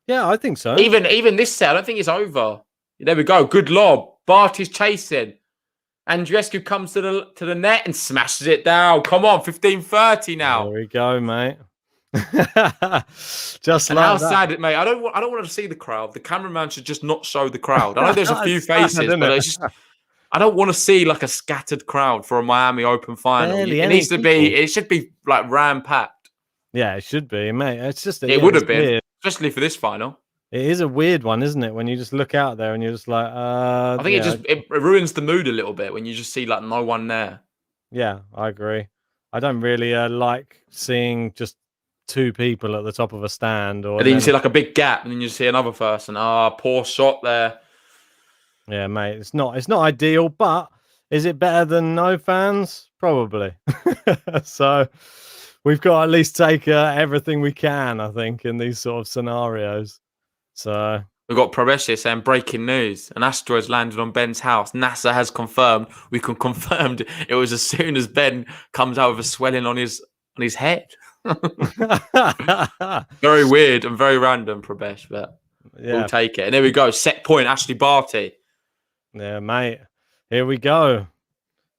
Yeah, I think so. Even this set, I don't think it's over. There we go. Good lob. Barty's chasing. Andreescu comes to the net and smashes it down. Come on, 15-30 now. There we go, mate. Just and like how that. sad, mate. I don't want to see the crowd. The cameraman should just not show the crowd. I know there's a few faces, but it's just I don't want to see like a scattered crowd for a Miami Open final. It should be like ram packed. Yeah, it should be, mate. It's just it would have been, weird. Especially for this final. It is a weird one, isn't it? When you just look out there and you're just like, I think it ruins the mood a little bit when you just see like no one there. Yeah, I agree. I don't really like seeing just two people at the top of a stand, and then you see like a big gap, and then you see another person. Poor shot there. Yeah, mate. It's not ideal, but is it better than no fans? Probably. So we've got to at least take everything we can, I think, in these sort of scenarios. So we've got Pravesh here saying breaking news: an asteroid landed on Ben's house. NASA has confirmed. We can confirm it was as soon as Ben comes out with a swelling on his head. Very weird and very random, Pravesh, but we'll take it. And there we go. Set point, Ashley Barty. Yeah, mate. Here we go.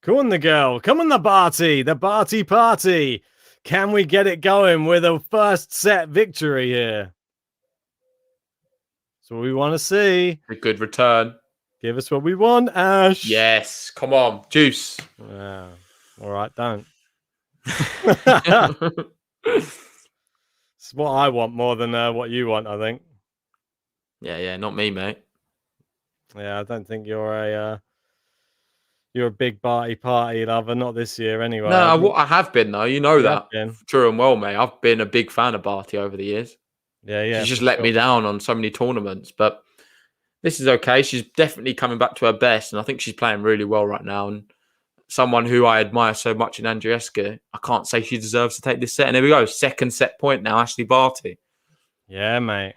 Come on, the girl. Come on, the Barty. The Barty party. Can we get it going with a first set victory here? That's what we want to see. A good return. Give us what we want, Ash. Yes. Come on. Juice. Yeah. All right, don't. It's what I want more than what you want, I think. Yeah, not me, mate. Yeah, I don't think you're a big party lover, not this year anyway. No, I have been though. You know that true and well, mate. I've been a big fan of Barty over the years. Yeah. She's just let me down on so many tournaments, but this is okay. She's definitely coming back to her best, and I think she's playing really well right now. And someone who I admire so much in Andreescu, I can't say she deserves to take this set. And there we go. Second set point now, Ashley Barty. Yeah, mate.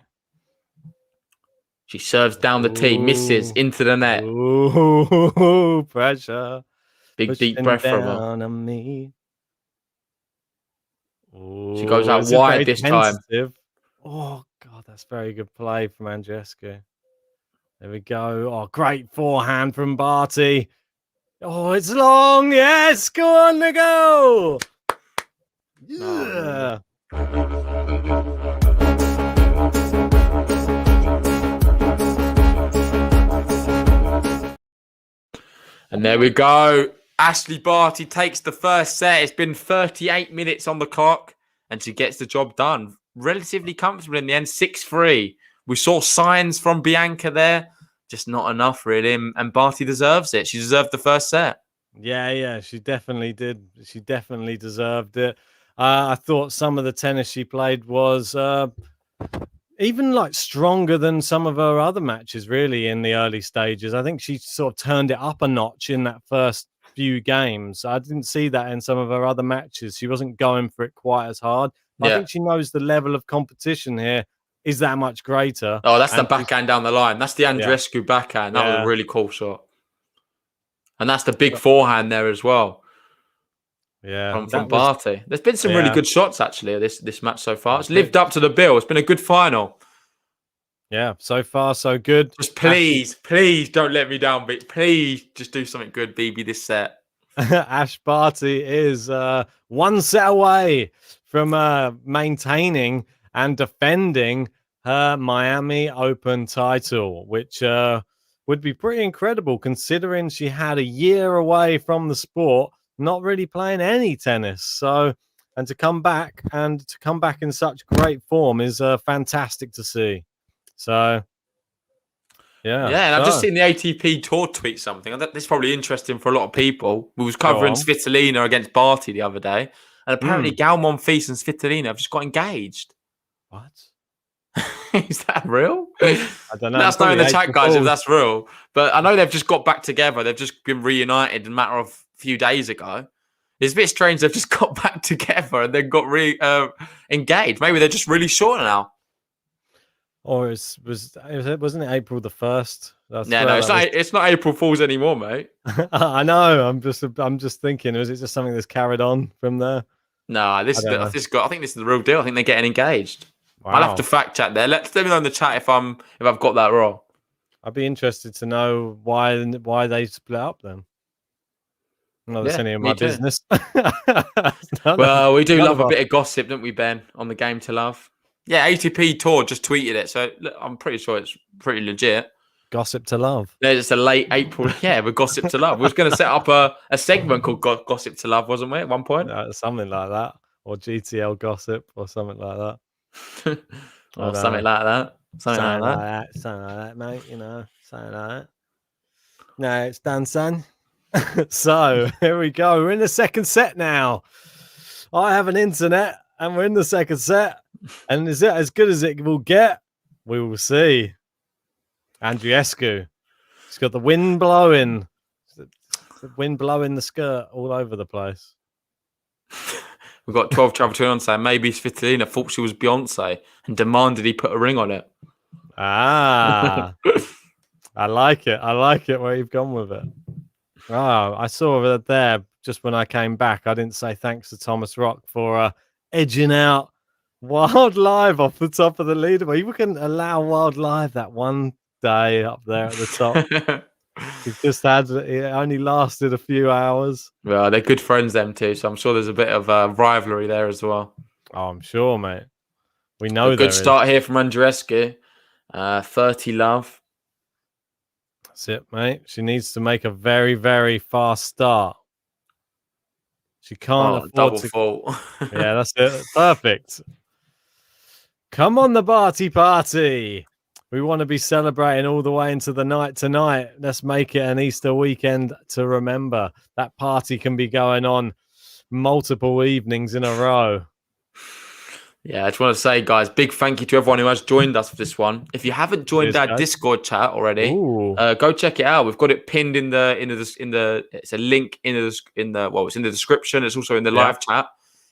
She serves down the tee, misses into the net. Ooh, pressure. Big deep breath from her. On me. Ooh, she goes out wide this time. Oh, God, that's very good play from Andreescu. There we go. Oh, great forehand from Barty. Oh, it's long. Yes, go on the go. Yeah. And there we go. Ashley Barty takes the first set. It's been 38 minutes on the clock, and she gets the job done. Relatively comfortable in the end, 6-3. We saw signs from Bianca there, just not enough, really. And Barty deserves it. She deserved the first set. Yeah, she definitely did. She definitely deserved it. I thought some of the tennis she played was even like stronger than some of her other matches, really, in the early stages. I think she sort of turned it up a notch in that first few games. I didn't see that in some of her other matches. She wasn't going for it quite as hard. I think she knows the level of competition here is that much greater. Oh, that's the backhand down the line. That's the Andreescu backhand. That was a really cool shot. And that's the big forehand there as well. Yeah, From Barty. There's been some really good shots actually this match so far. It's lived up to the bill. It's been a good final. Yeah, so far so good. Just please don't let me down, but please just do something good, BB, this set. Ash Barty is 1 set away from maintaining and defending her Miami Open title, which would be pretty incredible considering she had a year away from the sport, not really playing any tennis. So, and to come back in such great form is fantastic to see. So, yeah, and I've just seen the ATP Tour tweet something. This is probably interesting for a lot of people. We was covering Svitolina against Barty the other day, and apparently Gal Monfils and Svitolina have just got engaged. What? Is that real? I don't know. Let us know in the chat, guys, if that's real. But I know they've just got back together. They've just been reunited in a matter of a few days ago. It's a bit strange they've just got back together and then got engaged. Maybe they're just really short now. Or wasn't it April the 1st? It's not April Fool's anymore, mate. I know. I'm just thinking, is it just something that's carried on from there? No, I think this is the real deal. I think they're getting engaged. Wow. I'll have to fact check there. Let me know in the chat if I've got that wrong. I'd be interested to know why they split up then. Not that's any of my business. Well, we do love a bit of gossip, don't we, Ben, on the Game to Love? Yeah, ATP Tour just tweeted it, so I'm pretty sure it's pretty legit. Gossip to Love. There's a late April. Yeah, with Gossip to Love. We was going to set up a segment called Gossip to Love, wasn't we, at one point? Something like that. Or GTL Gossip or something like that. Or something like that. Something like that. Something like that, mate. You know, something like that. No, it's done, son. So, here we go. We're in the second set now. I have an internet, and we're in the second set. And is it as good as it will get? We will see. Andreescu. She's got the wind blowing. The wind blowing the skirt all over the place. We've got 12 travel to on saying maybe Svitolina thought she was Beyonce and demanded he put a ring on it. Ah. I like it. I like it where you've gone with it. Oh, I saw it there just when I came back. I didn't say thanks to Thomas Rock for edging out Wild Live off the top of the leaderboard. You can allow Wild Live that one day up there at the top. It only lasted a few hours. Well, they're good friends, them two. So I'm sure there's a bit of rivalry there as well. Oh, I'm sure, mate. We know. A good start here from Andreescu. 30 love. That's it, mate. She needs to make a very, very fast start. She can't afford double to... fault. Yeah, that's it. Perfect. Come on, the Barty party. We want to be celebrating all the way into the night tonight. Let's make it an Easter weekend to remember. That party can be going on multiple evenings in a row. Yeah, I just want to say, guys, big thank you to everyone who has joined us for this one. If you haven't joined our Discord chat already, go check it out. We've got it pinned in the. It's a link it's in the description. It's also in the live chat.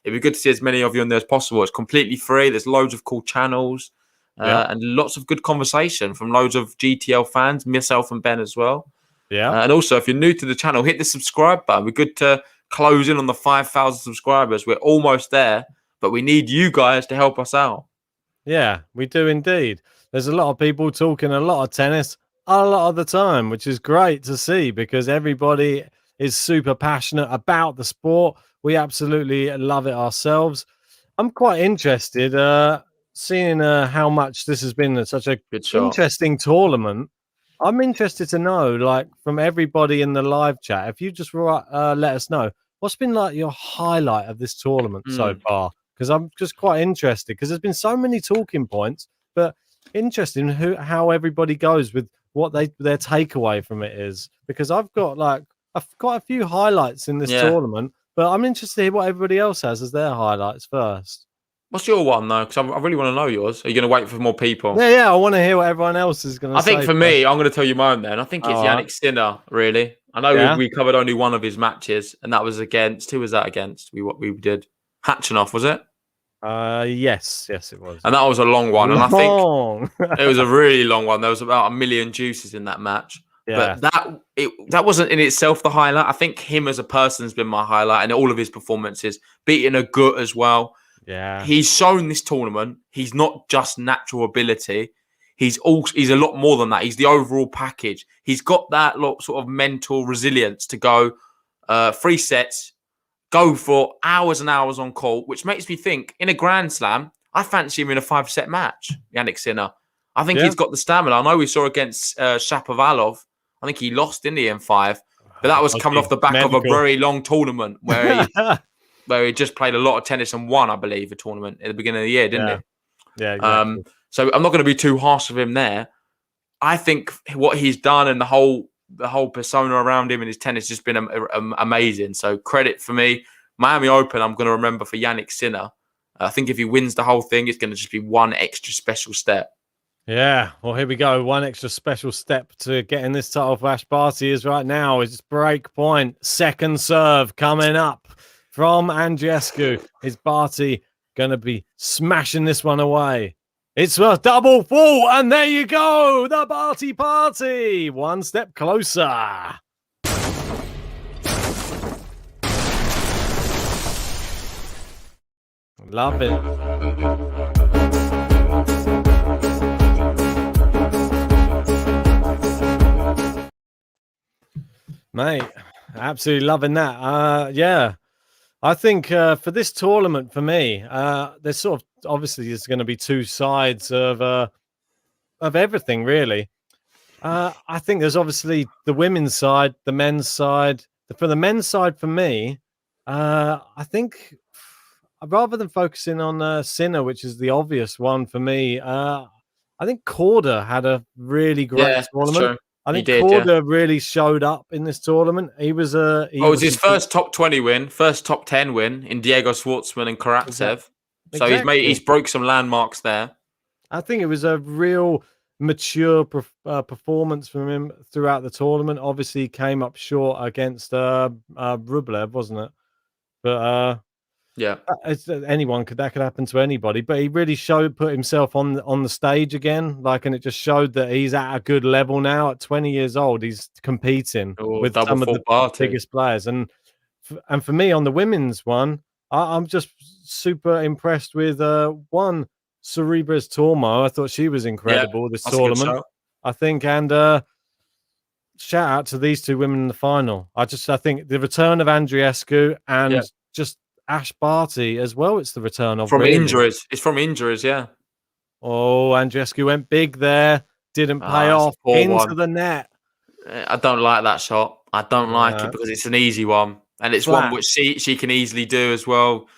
It'd be good to see as many of you in there as possible. It's completely free. There's loads of cool channels and lots of good conversation from loads of GTL fans, myself and Ben as well. Yeah. And also, if you're new to the channel, hit the subscribe button. We're good to close in on the 5,000 subscribers. We're almost there. But we need you guys to help us out. Yeah, we do indeed. There's a lot of people talking a lot of tennis a lot of the time, which is great to see because everybody is super passionate about the sport. We absolutely love it ourselves. I'm quite interested seeing how much this has been such a interesting tournament. I'm interested to know, like, from everybody in the live chat, if you just let us know, what's been like your highlight of this tournament so far? Because I'm just quite interested because there's been so many talking points, but interesting how everybody goes with what their takeaway from it is. Because I've got quite a few highlights in this tournament, but I'm interested to hear what everybody else has as their highlights first. What's your one though? Because I really want to know yours. Are you going to wait for more people? Yeah. I want to hear what everyone else is going to say. I think for me, I'm going to tell you mine then. I think it's Yannick Sinner, really. I know we covered only one of his matches, and that was against, who was that against? We did Hatchinoff, was it? Yes, it was. And that was a long one. And I think it was a really long one. There was about 1 million juices in that match. But that wasn't in itself the highlight. I think him as a person has been my highlight, and all of his performances, beating a gut as well. Yeah, he's shown this tournament he's not just natural ability. He's a lot more than that. He's the overall package. He's got that sort of mental resilience to go 3 sets, go for hours and hours on court, which makes me think in a Grand Slam, I fancy him in a 5-set match, Yannick Sinner. I think he's got the stamina. I know we saw against Shapovalov. I think he lost in the M5, but that was coming off the back of a very long tournament where he just played a lot of tennis and won, I believe, a tournament at the beginning of the year, didn't he? Yeah, exactly. So I'm not going to be too harsh with him there. I think what he's done and the whole persona around him and his tennis has just been amazing. So credit for me. Miami Open, I'm going to remember for Yannick Sinner. I think if he wins the whole thing, it's going to just be one extra special step. Yeah, well, here we go. One extra special step to getting this title for Ash Barty is right now. Is break point. Second serve coming up from Andreescu. Is Barty going to be smashing this one away? It's a double full, and there you go. The Barty party. One step closer. Love it. Mate, absolutely loving that. Yeah, I think for this tournament, for me, there's sort of obviously there's going to be two sides of everything, really. I think there's obviously the women's side, the men's side. For the men's side, for me, I think rather than focusing on Sinner, which is the obvious one for me, I think Korda had a really great tournament. I think Korda really showed up in this tournament. He was it was his first top 20 win, first top 10 win in Diego Schwartzman and Karatsev. So he's broke some landmarks there. I think it was a real mature performance from him throughout the tournament. Obviously, he came up short against Rublev, wasn't it? But that could happen to anybody. But he really put himself on the stage again, and it just showed that he's at a good level now. At 20 years old, he's competing with some of the biggest players. And for me, on the women's one, I'm just super impressed with one Cerebras Tormo. I thought she was incredible this tournament. I think, and shout out to these two women in the final. I think the return of Andreescu and just Ash Barty as well. It's the return of injuries. It's from injuries, yeah. Oh, Andreescu went big there. Didn't pay off into the net. I don't like that shot. I don't like it because it's an easy one. And it's one which she can easily do as well.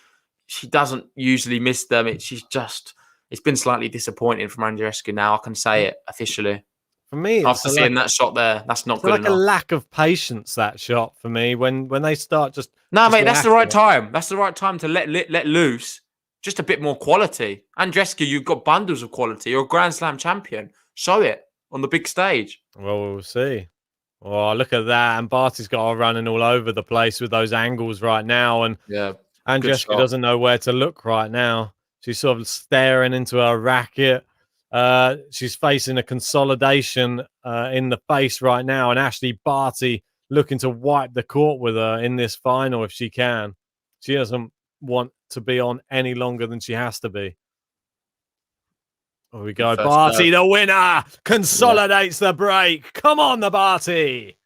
She doesn't usually miss them. It's been slightly disappointing from Andreescu now. I can say it officially. For me, after seeing that shot there, that's not good enough. A lack of patience, that shot, for me. When they start mate, that's the right time. That's the right time to let loose just a bit more quality. Andreescu, you've got bundles of quality. You're a Grand Slam champion. Show it on the big stage. Well, we'll see. Oh, look at that. And Barty's got her running all over the place with those angles right now. And Andreescu doesn't know where to look right now. She's sort of staring into her racket. She's facing a consolidation in the face right now, and Ashley Barty looking to wipe the court with her in this final if she can. She doesn't want to be on any longer than she has to be. Here we go. Barty, the winner, consolidates the break. Come on, the Barty.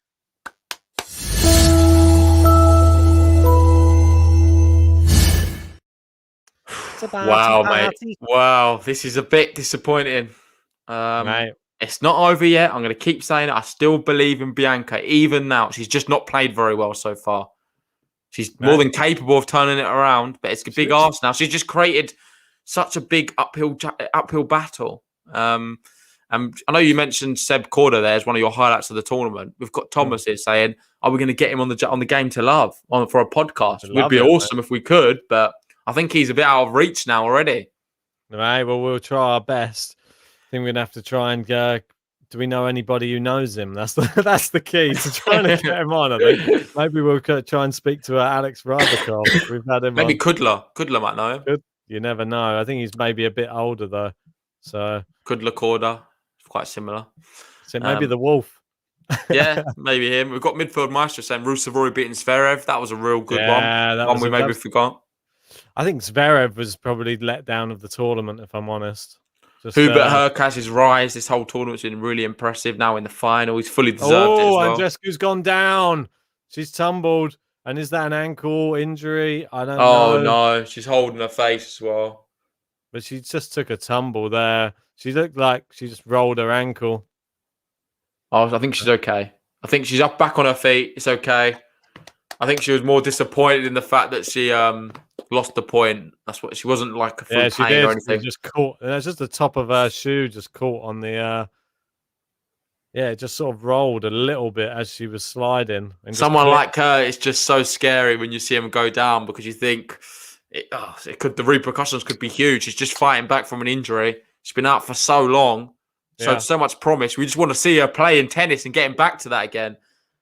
Wow, mate. Wow, this is a bit disappointing. Mate. It's not over yet. I'm going to keep saying it. I still believe in Bianca, even now. She's just not played very well so far. She's more than capable of turning it around, but it's a big ask now. She's just created such a big uphill battle. And I know you mentioned Seb Korda there as one of your highlights of the tournament. We've got Thomas here saying, "Are we going to get him on the Game to Love for a podcast?" It would be awesome if we could, but I think he's a bit out of reach now already. Right, well, we'll try our best. I think we're going to have to try and do we know anybody who knows him? That's the key to trying to get him on, I think. Maybe we'll try and speak to Alex Rybakov. We've had him Maybe on. Kudla might know him. You never know. I think he's maybe a bit older, though. So Kudla Korda, quite similar. So maybe the Wolf. Yeah, maybe him. We've got midfield maestro saying Ruusuvuori beating Zverev. That was a real good one. Yeah, that One was we a, maybe forgot. I think Zverev was probably let down of the tournament, if I'm honest. Just Hubert Hurkacz's rise this whole tournament's been really impressive. Now in the final, he's fully deserved it as well. Andreescu's gone down. She's tumbled. And is that an ankle injury? I don't Oh know. no, she's holding her face as well. But she just took a tumble there. She looked like she just rolled her ankle. Oh, I think she's okay. I think she's up back on her feet. It's okay. I think she was more disappointed in the fact that she lost the point. That's what she wasn't like a full She pain did. or anything. It just caught. It's just the top of her shoe just caught on the. It just sort of rolled a little bit as she was sliding. And Someone like her, it's just so scary when you see him go down because you think the repercussions could be huge. She's just fighting back from an injury. She's been out for so long, so much promise. We just want to see her playing tennis and getting back to that again.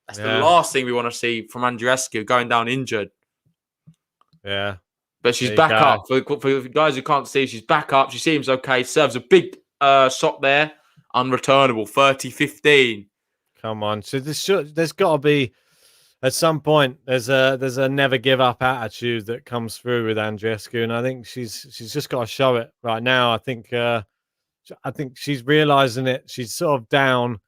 That's the last thing we want to see from Andreescu, going down injured. Yeah. But she's back up. For guys who can't see, she's back up. She seems okay. Serves a big shot there. Unreturnable. 30-15. Come on. So there's got to be, at some point, there's a never give up attitude that comes through with Andreescu. And I think she's just got to show it right now. I think she's realizing it. She's sort of down,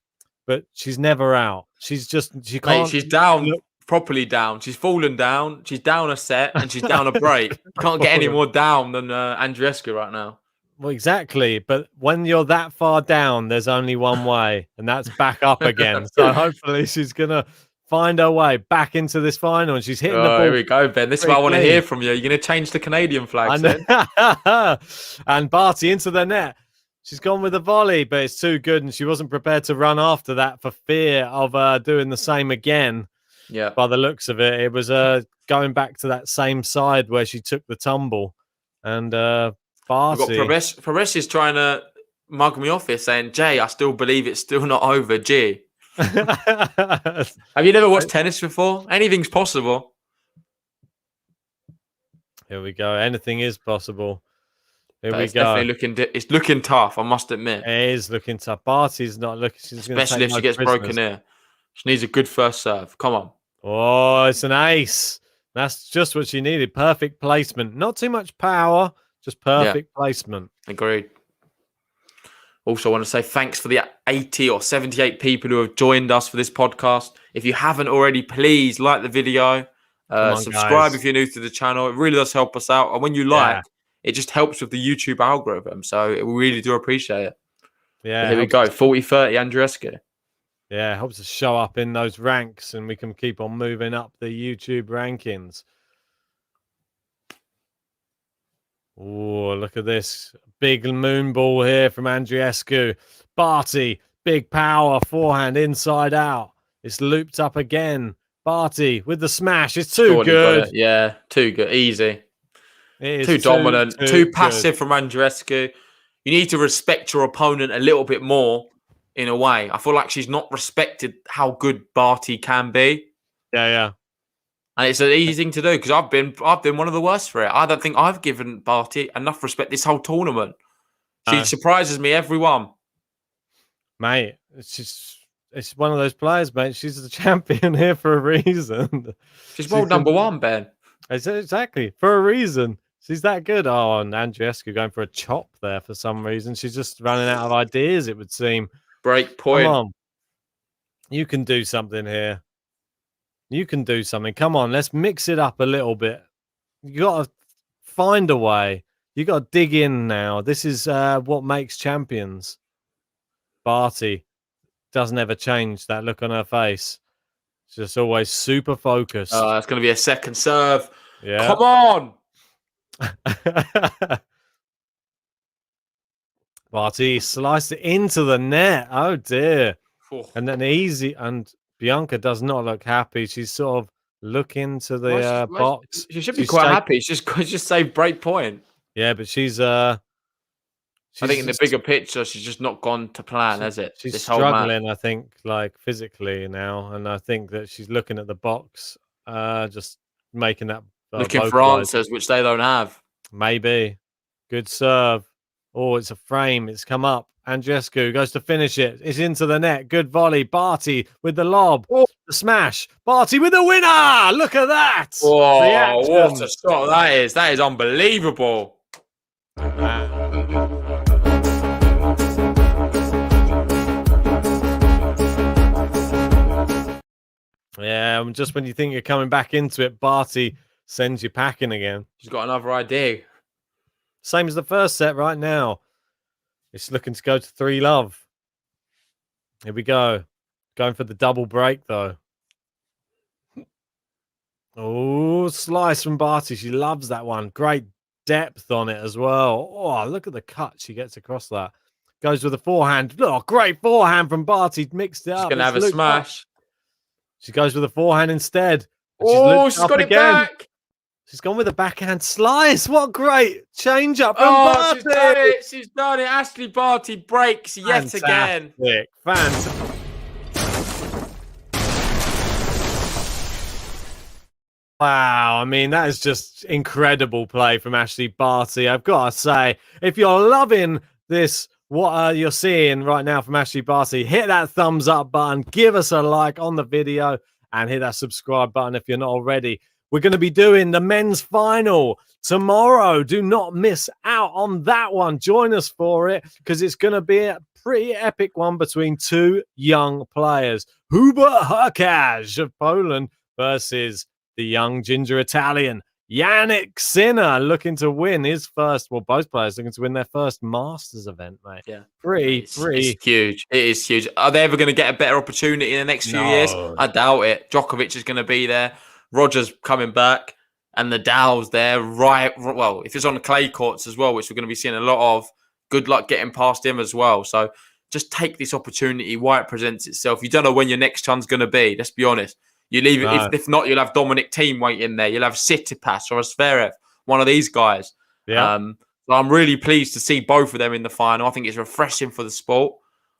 but she's never out. She can't. Mate, she's down. Properly down. She's fallen down. She's down a set and she's down a break. Can't get any more down than Andreescu right now. Well, exactly. But when you're that far down, there's only one way, and that's back up again. So hopefully she's going to find her way back into this final, and she's hitting the ball. Here we go, Ben. This is what I want to hear from you. You're going to change the Canadian flags then? And Barty into the net. She's gone with a volley, but it's too good, and she wasn't prepared to run after that for fear of doing the same again. Yeah. By the looks of it, it was going back to that same side where she took the tumble. And Barty. We've got Paresh is trying to mug me off here saying, Jay, I still believe it's still not over, G. Have you never watched tennis before? Anything's possible. Here we go. Anything is possible. It's definitely it's looking tough, I must admit. It is looking tough. Barty's not looking. Especially if she gets broken here. She needs a good first serve. Come on. Oh, it's an ace. That's just what she needed. Perfect placement. Not too much power, just perfect placement. Agreed. Also, I want to say thanks for the 80 or 78 people who have joined us for this podcast. If you haven't already, please like the video. Subscribe if you're new to the channel. It really does help us out. And when you it just helps with the YouTube algorithm. So we really do appreciate it. Yeah. But here we go. 40-30 Andreescu. Yeah, it helps us show up in those ranks and we can keep on moving up the YouTube rankings. Oh, look at this. Big moon ball here from Andreescu. Barty, big power, forehand, inside out. It's looped up again. Barty with the smash. It's too good. Yeah, too good. Easy. It is too dominant. Too passive good. from Andreescu. You need to respect your opponent a little bit more. In a way, I feel like she's not respected how good Barty can be. Yeah. And it's an easy thing to do because I've been one of the worst for it. I don't think I've given Barty enough respect this whole tournament. She surprises me every one. Mate, it's one of those players, mate. She's the champion here for a reason. She's world number one, Ben. Exactly, for a reason. She's that good. Oh, and Andreescu going for a chop there for some reason. She's just running out of ideas, it would seem. Break point. Come on. You can do something here. You can do something. Come on, let's mix it up a little bit. You got to find a way. You got to dig in now. This is what makes champions. Barty doesn't ever change that look on her face. She's just always super focused. It's going to be a second serve. Yeah. Come on. Barty sliced it into the net. Oh dear. Oh. And then and Bianca does not look happy. She's sort of looking to the box. She should be quite happy. She's just saved break point. Yeah, but she's I think in the bigger picture, she's just not gone to plan, has it? She's struggling, I think, like physically now. And I think that she's looking at the box, just making that looking for answers, which they don't have. Maybe. Good serve. Oh, it's a frame. It's come up. Andreescu goes to finish it. It's into the net. Good volley. Barty with the lob. Oh. The smash. Barty with the winner. Look at that. Oh, what a shot that is. That is unbelievable. Yeah, just when you think you're coming back into it, Barty sends you packing again. She's got another idea. Same as the first set right now. It's looking to go to 3-love. Here we go. Going for the double break, though. Oh, slice from Barty. She loves that one. Great depth on it as well. Oh, look at the cut she gets across that. Goes with a forehand. Look, great forehand from Barty. Mixed it up. She's going to have a smash. She goes with a forehand instead. Oh, she's got it back. She's gone with a backhand slice. What great change up from Barty. She's done it. She's done it. Ashley Barty breaks yet again. Fantastic. Wow, I mean, that is just incredible play from Ashley Barty. I've got to say, if you're loving this, what you're seeing right now from Ashley Barty, hit that thumbs up button, give us a like on the video, and hit that subscribe button if you're not already. We're going to be doing the men's final tomorrow. Do not miss out on that one. Join us for it because it's going to be a pretty epic one between two young players. Hubert Hurkacz of Poland versus the young ginger Italian, Jannik Sinner, looking to win his first, well, both players looking to win their first Masters event, mate. Yeah. It's huge. It is huge. Are they ever going to get a better opportunity in the next few years? I doubt it. Djokovic is going to be there. Roger's coming back. And the Dow's there. Right. Well, if it's on the clay courts as well, which we're going to be seeing a lot of, good luck getting past him as well. So just take this opportunity while it presents itself. You don't know when your next chance going to be. Let's be honest. You leave it. If not, you'll have Dominic Thiem waiting there. You'll have Tsitsipas or Zverev, one of these guys. Yeah. So I'm really pleased to see both of them in the final. I think it's refreshing for the sport.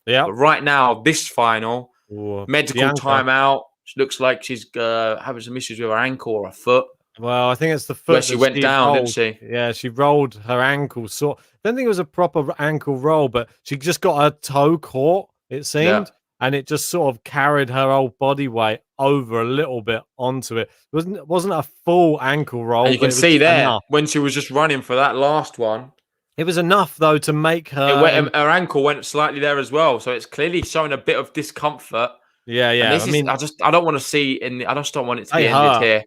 Yeah. But right now, this final, medical timeout. She looks like she's having some issues with her ankle or her foot. Well, I think it's the foot. Where she went down, didn't she? Yeah, she rolled her ankle. I don't think it was a proper ankle roll, but she just got her toe caught, it seemed. Yeah. And it just sort of carried her whole body weight over a little bit onto it. It wasn't a full ankle roll. And you can see there when she was just running for that last one. It was enough though to make her. Her ankle went slightly there as well, so it's clearly showing a bit of discomfort. Yeah. I don't want to see. I just don't want it to be ended here.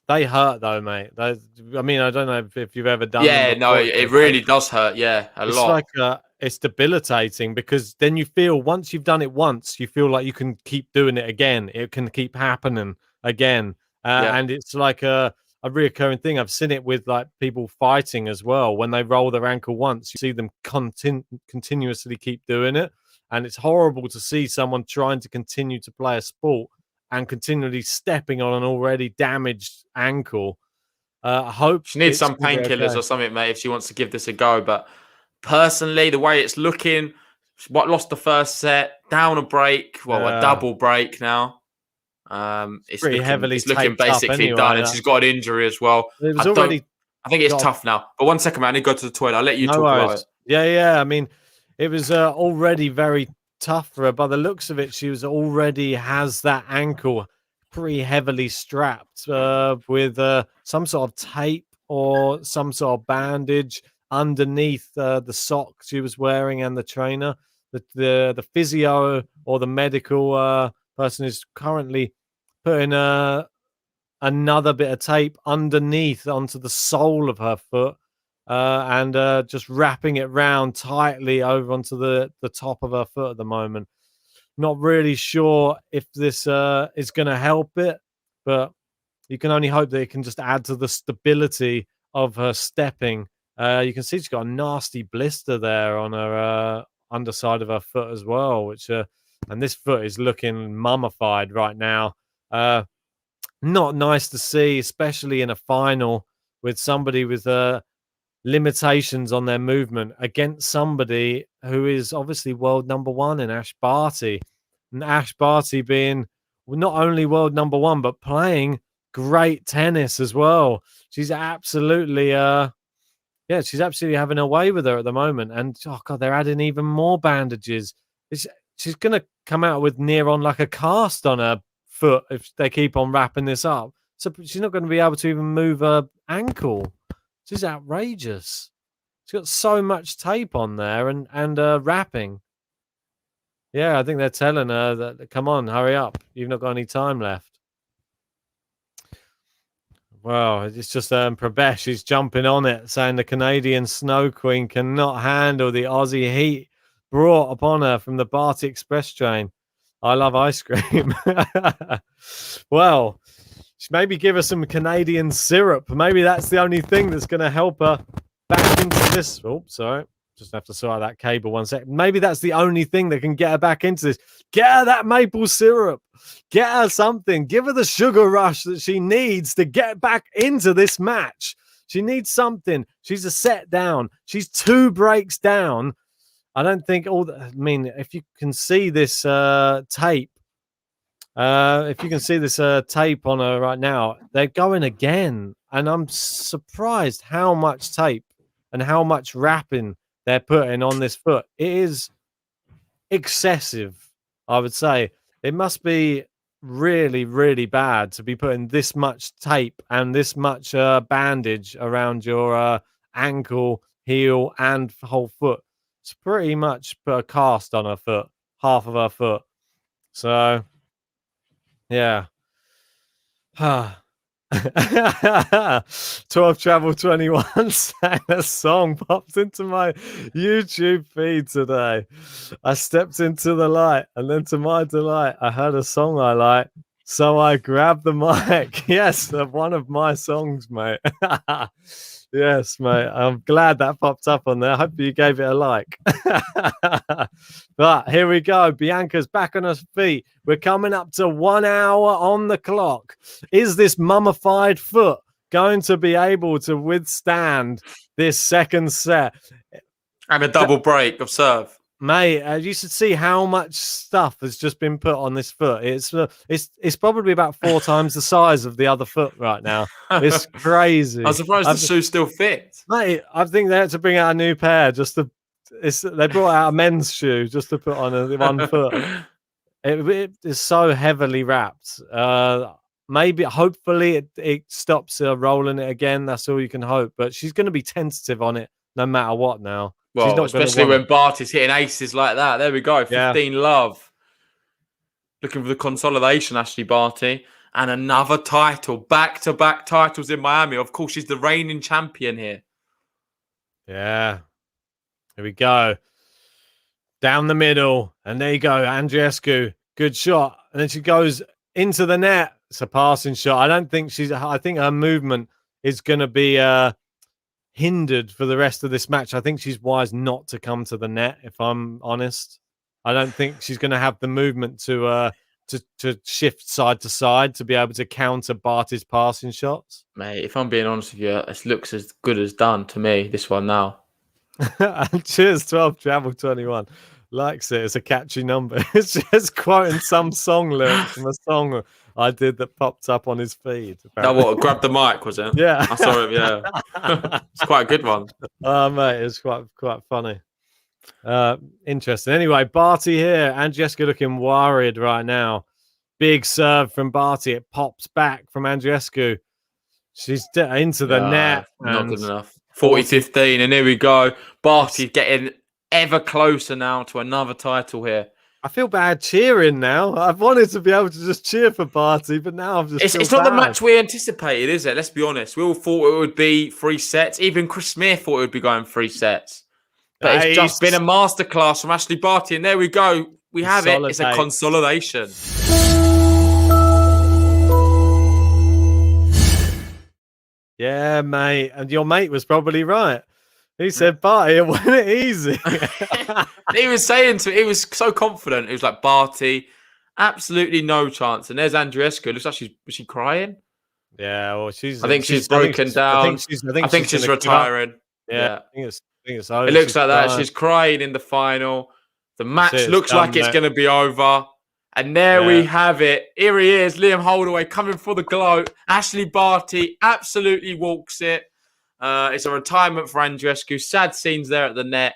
They hurt though, mate. I don't know if you've ever done. Yeah, no, it really does hurt. Yeah, a lot. It's like it's debilitating because then you feel once you've done it once, you feel like you can keep doing it again. It can keep happening again, and it's like a reoccurring thing. I've seen it with like people fighting as well. When they roll their ankle once, you see them continuously keep doing it, and it's horrible to see someone trying to continue to play a sport and continually stepping on an already damaged ankle. I hope she needs some painkillers or something, mate, if she wants to give this a go. But personally, the way it's looking, lost the first set, down a break, a double break now. It's looking basically anyway, done, and she's got an injury as well. It was I think it's tough now. But 1 second, man, I need to go to the toilet. I'll let you talk about it. Yeah. I mean, it was already very tough for her. By the looks of it, she already has that ankle pretty heavily strapped with some sort of tape or some sort of bandage underneath the sock she was wearing and the trainer. The physio or the medical person is currently putting another bit of tape underneath onto the sole of her foot and just wrapping it round tightly over onto the top of her foot at the moment. Not really sure if this is going to help it, but you can only hope that it can just add to the stability of her stepping. You can see she's got a nasty blister there on her underside of her foot as well, which and this foot is looking mummified right now. Not nice to see, especially in a final with somebody with limitations on their movement against somebody who is obviously world number one in Ash Barty. And Ash Barty being not only world number one, but playing great tennis as well. She's absolutely Yeah, she's absolutely having her way with her at the moment. And oh god, they're adding even more bandages. She's gonna come out with near on like a cast on her foot if they keep on wrapping this up. So she's not going to be able to even move her ankle. This is outrageous. She's got so much tape on there and wrapping. Yeah, I think they're telling her that, come on, hurry up. You've not got any time left. Well, it's just Prabesh is jumping on it, saying the Canadian Snow Queen cannot handle the Aussie heat brought upon her from the Barty Express train. I love ice cream. Well, maybe give her some Canadian syrup. Maybe that's the only thing that's going to help her back into this. Oh, sorry. Just have to sort out that cable 1 second. Maybe that's the only thing that can get her back into this. Get her that maple syrup. Get her something. Give her the sugar rush that she needs to get back into this match. She needs something. She's a set down. She's 2 breaks down. I don't think I mean, if you can see this tape, if you can see this tape on her right now, they're going again. And I'm surprised how much tape and how much wrapping they're putting on this foot. It is excessive, I would say. It must be really, really bad to be putting this much tape and this much bandage around your ankle, heel, and whole foot. It's pretty much put a cast on her foot, half of her foot. So, yeah. 12 Travel 21 sang a song, popped into my YouTube feed today. I stepped into the light, and then to my delight, I heard a song I like. So I grabbed the mic. Yes, one of my songs, mate. Yes, mate. I'm glad that popped up on there. I hope you gave it a like. But here we go. Bianca's back on her feet. We're coming up to 1 hour on the clock. Is this mummified foot going to be able to withstand this second set? And a double break of serve. Mate, you should see how much stuff has just been put on this foot. It's probably about 4 times the size of the other foot right now. It's crazy. I'm surprised the shoe still fits. Mate, I think they had to bring out a new pair just to. They brought out a men's shoe just to put on one foot. It is so heavily wrapped. Maybe, hopefully, it stops rolling it again. That's all you can hope. But she's going to be tentative on it no matter what now. Well, especially when Barty's hitting aces like that. There we go. 15 love. Looking for the consolidation, Ashley Barty. And another title. Back-to-back titles in Miami. Of course, she's the reigning champion here. Yeah. Here we go. Down the middle. And there you go. Andreescu. Good shot. And then she goes into the net. It's a passing shot. I think her movement is going to be hindered for the rest of this match. I think she's wise not to come to the net, if I'm honest. I don't think she's going to have the movement to shift side to side to be able to counter Barty's passing shots. Mate, if I'm being honest with you, it looks as good as done to me, this one now. And cheers, 12 Travel 21. Likes it. It's a catchy number. It's just quoting some song lyrics from a song I did that popped up on his feed. That what? Grab the mic, was it? Yeah. I saw it, yeah. It's quite a good one. Oh, mate, it's quite funny. Interesting. Anyway, Barty here. Andreescu looking worried right now. Big serve from Barty. It pops back from Andreescu. She's into the net. Not good enough. 40-15, and here we go. Barty getting ever closer now to another title here. I feel bad cheering now. I've wanted to be able to just cheer for Barty, but now I'm just. It's not the match we anticipated, is it? Let's be honest. We all thought it would be 3 sets. Even Chris Smith thought it would be going 3 sets. But it's just been a masterclass from Ashley Barty, and there we go. We have it. It's a consolidation. Yeah, mate. And your mate was probably right. He said, Barty, it won it easy. He was saying to me, he was so confident. He was like, Barty, absolutely no chance. And there's Andreescu. Looks like was she crying? Yeah, well, I think she's broken down. I think she's retiring. Yeah. I think it's over. It looks like that. She's crying in the final. The match looks like it's going to be over. And there we have it. Here he is, Liam Holdaway coming for the glow. Ashley Barty absolutely walks it. It's a retirement for Andreescu. Sad scenes there at the net.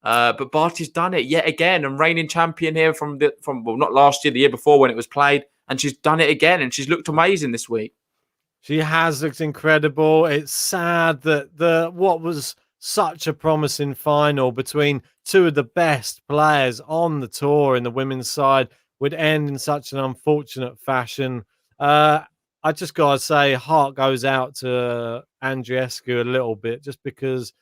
But Barty's done it yet again and reigning champion here from not last year, the year before when it was played. And she's done it again and she's looked amazing this week. She has looked incredible. It's sad that what was such a promising final between two of the best players on the tour in the women's side would end in such an unfortunate fashion. I just got to say, heart goes out to Andreescu a little bit just because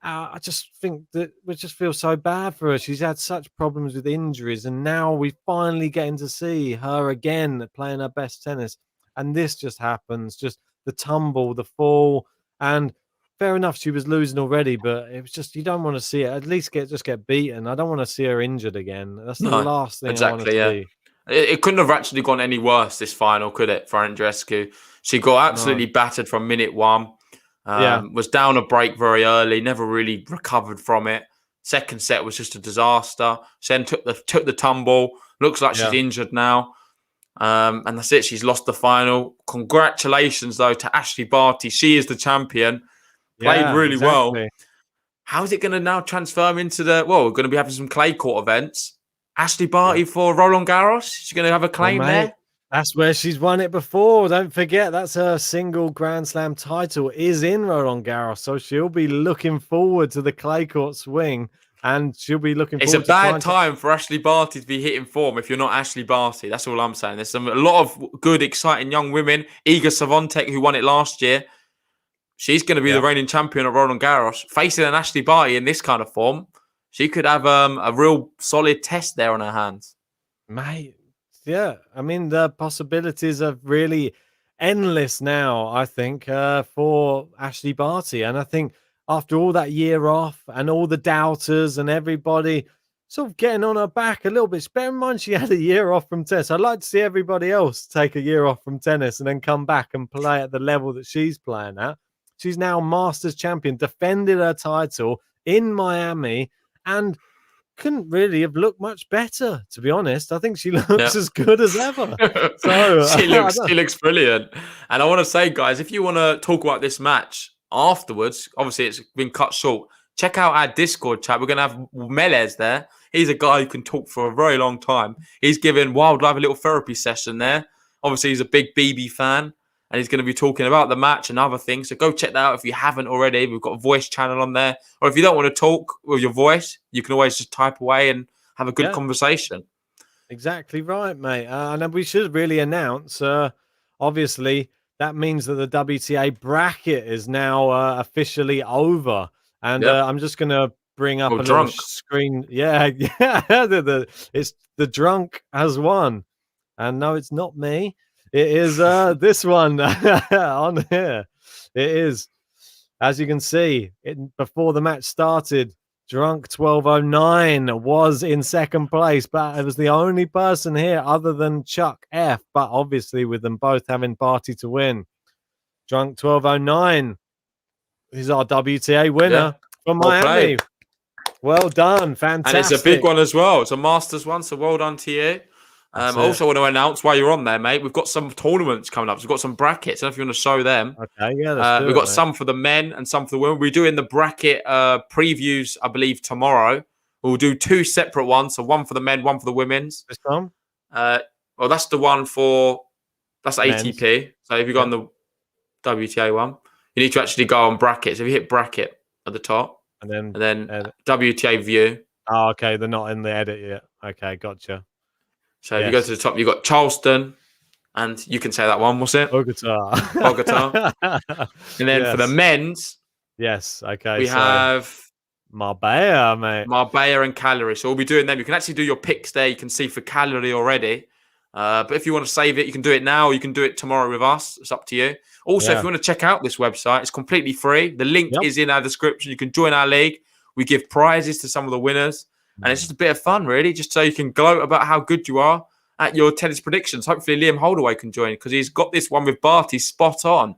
I just think that we just feel so bad for her. She's had such problems with injuries, and now we finally getting to see her again playing her best tennis. And this just happens, just the tumble, the fall, and fair enough, she was losing already, but it was just, you don't want to see it. At least just get beaten. I don't want to see her injured again. That's the last thing I want to see. It couldn't have actually gone any worse, this final, could it, for Andreescu? She got absolutely battered from minute one. Was down a break very early, never really recovered from it. Second set was just a disaster. She then took the tumble. Looks like she's injured now. And that's it. She's lost the final. Congratulations, though, to Ashley Barty. She is the champion. Played really well. How is it going to now transform into we're going to be having some clay court events. Ashley Barty for Roland Garros. She's going to have a claim there. That's where she's won it before. Don't forget, that's her single Grand Slam title is in Roland Garros. So she'll be looking forward to the clay court swing, and she'll be looking forward to It's a bad time for Ashley Barty to be hitting form if you're not Ashley Barty. That's all I'm saying. There's a lot of good, exciting young women. Iga Swiatek, who won it last year, she's going to be the reigning champion at Roland Garros. Facing an Ashley Barty in this kind of form, she could have a real solid test there on her hands. Mate, yeah. I mean, the possibilities are really endless now, I think, for Ashley Barty. And I think after all that year off and all the doubters and everybody sort of getting on her back a little bit, bear in mind she had a year off from tennis. I'd like to see everybody else take a year off from tennis and then come back and play at the level that she's playing at. She's now Masters champion, defended her title in Miami, and couldn't really have looked much better, to be honest. I think she looks as good as ever. So she looks brilliant. And I want to say, guys, if you want to talk about this match afterwards, obviously it's been cut short. Check out our Discord chat. We're going to have Melez there. He's a guy who can talk for a very long time. He's giving Wildlife a little therapy session there. Obviously, he's a big BB fan. And he's going to be talking about the match and other things. So go check that out if you haven't already. We've got a voice channel on there. Or if you don't want to talk with your voice, you can always just type away and have a good conversation. Exactly right, mate. And we should really announce, obviously, that means that the WTA bracket is now officially over. And I'm just going to bring up a little screen. Yeah. It's the drunk has won. And no, it's not me. It is this one on here. It is, as you can see, before the match started, Drunk 1209 was in second place, but it was the only person here other than Chuck F. But obviously, with them both having Barty to win, Drunk 1209 is our WTA winner from Miami. Well done, fantastic. And it's a big one as well. It's a Masters one, so well done to you. I also want to announce while you're on there, mate, we've got some tournaments coming up. So we've got some brackets. I don't know if you want to show them. Okay, yeah. We've got some for the men and some for the women. We're doing the bracket previews, I believe, tomorrow. We'll do two separate ones. So one for the men, one for the women's. This one? Well, that's the one that's ATP. Men's. So if you go on the WTA one, you need to actually go on brackets. If you hit bracket at the top and then WTA view. Oh, okay. They're not in the edit yet. Okay, gotcha. So if you go to the top, you've got Charleston, and you can say that one, what's it? Bogota. And then for the men's, okay, we have Marbella, mate. Marbella and Cagliari. So we'll be doing them. You can actually do your picks there. You can see for Cagliari already. But if you want to save it, you can do it now, or you can do it tomorrow with us. It's up to you. Also, if you want to check out this website, it's completely free. The link is in our description. You can join our league. We give prizes to some of the winners. And it's just a bit of fun, really, just so you can gloat about how good you are at your tennis predictions. Hopefully, Liam Holdaway can join because he's got this one with Barty spot on.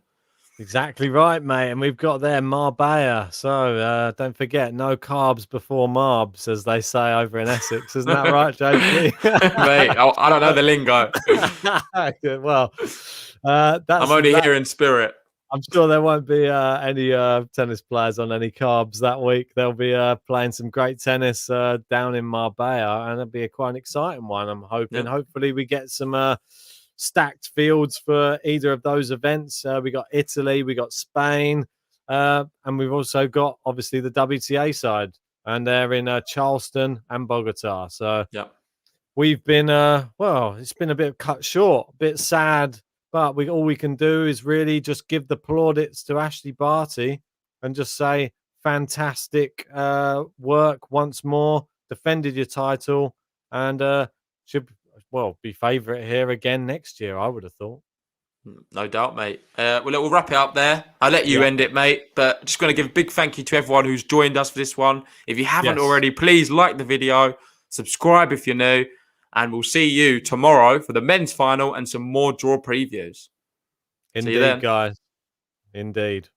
Exactly right, mate. And we've got there Marbella. So don't forget, no carbs before Marbs, as they say over in Essex. Isn't that right, JP? Mate, I don't know the lingo. Well, I'm only here in spirit. I'm sure there won't be any tennis players on any carbs that week. They'll be playing some great tennis down in Marbella, and it'll be quite an exciting one. I'm hoping. Yeah. Hopefully, we get some stacked fields for either of those events. We got Italy, we got Spain, and we've also got obviously the WTA side, and they're in Charleston and Bogota. So Yeah. we've been it's been a bit cut short, a bit sad. But all we can do is really just give the plaudits to Ashley Barty and just say fantastic work once more. Defended your title and should be favourite here again next year. I would have thought. No doubt, mate. Well, look, we'll wrap it up there. I'll let you end it, mate. But just going to give a big thank you to everyone who's joined us for this one. If you haven't already, please like the video, subscribe if you're new. And we'll see you tomorrow for the men's final and some more draw previews. Indeed, See you then. guys. Indeed.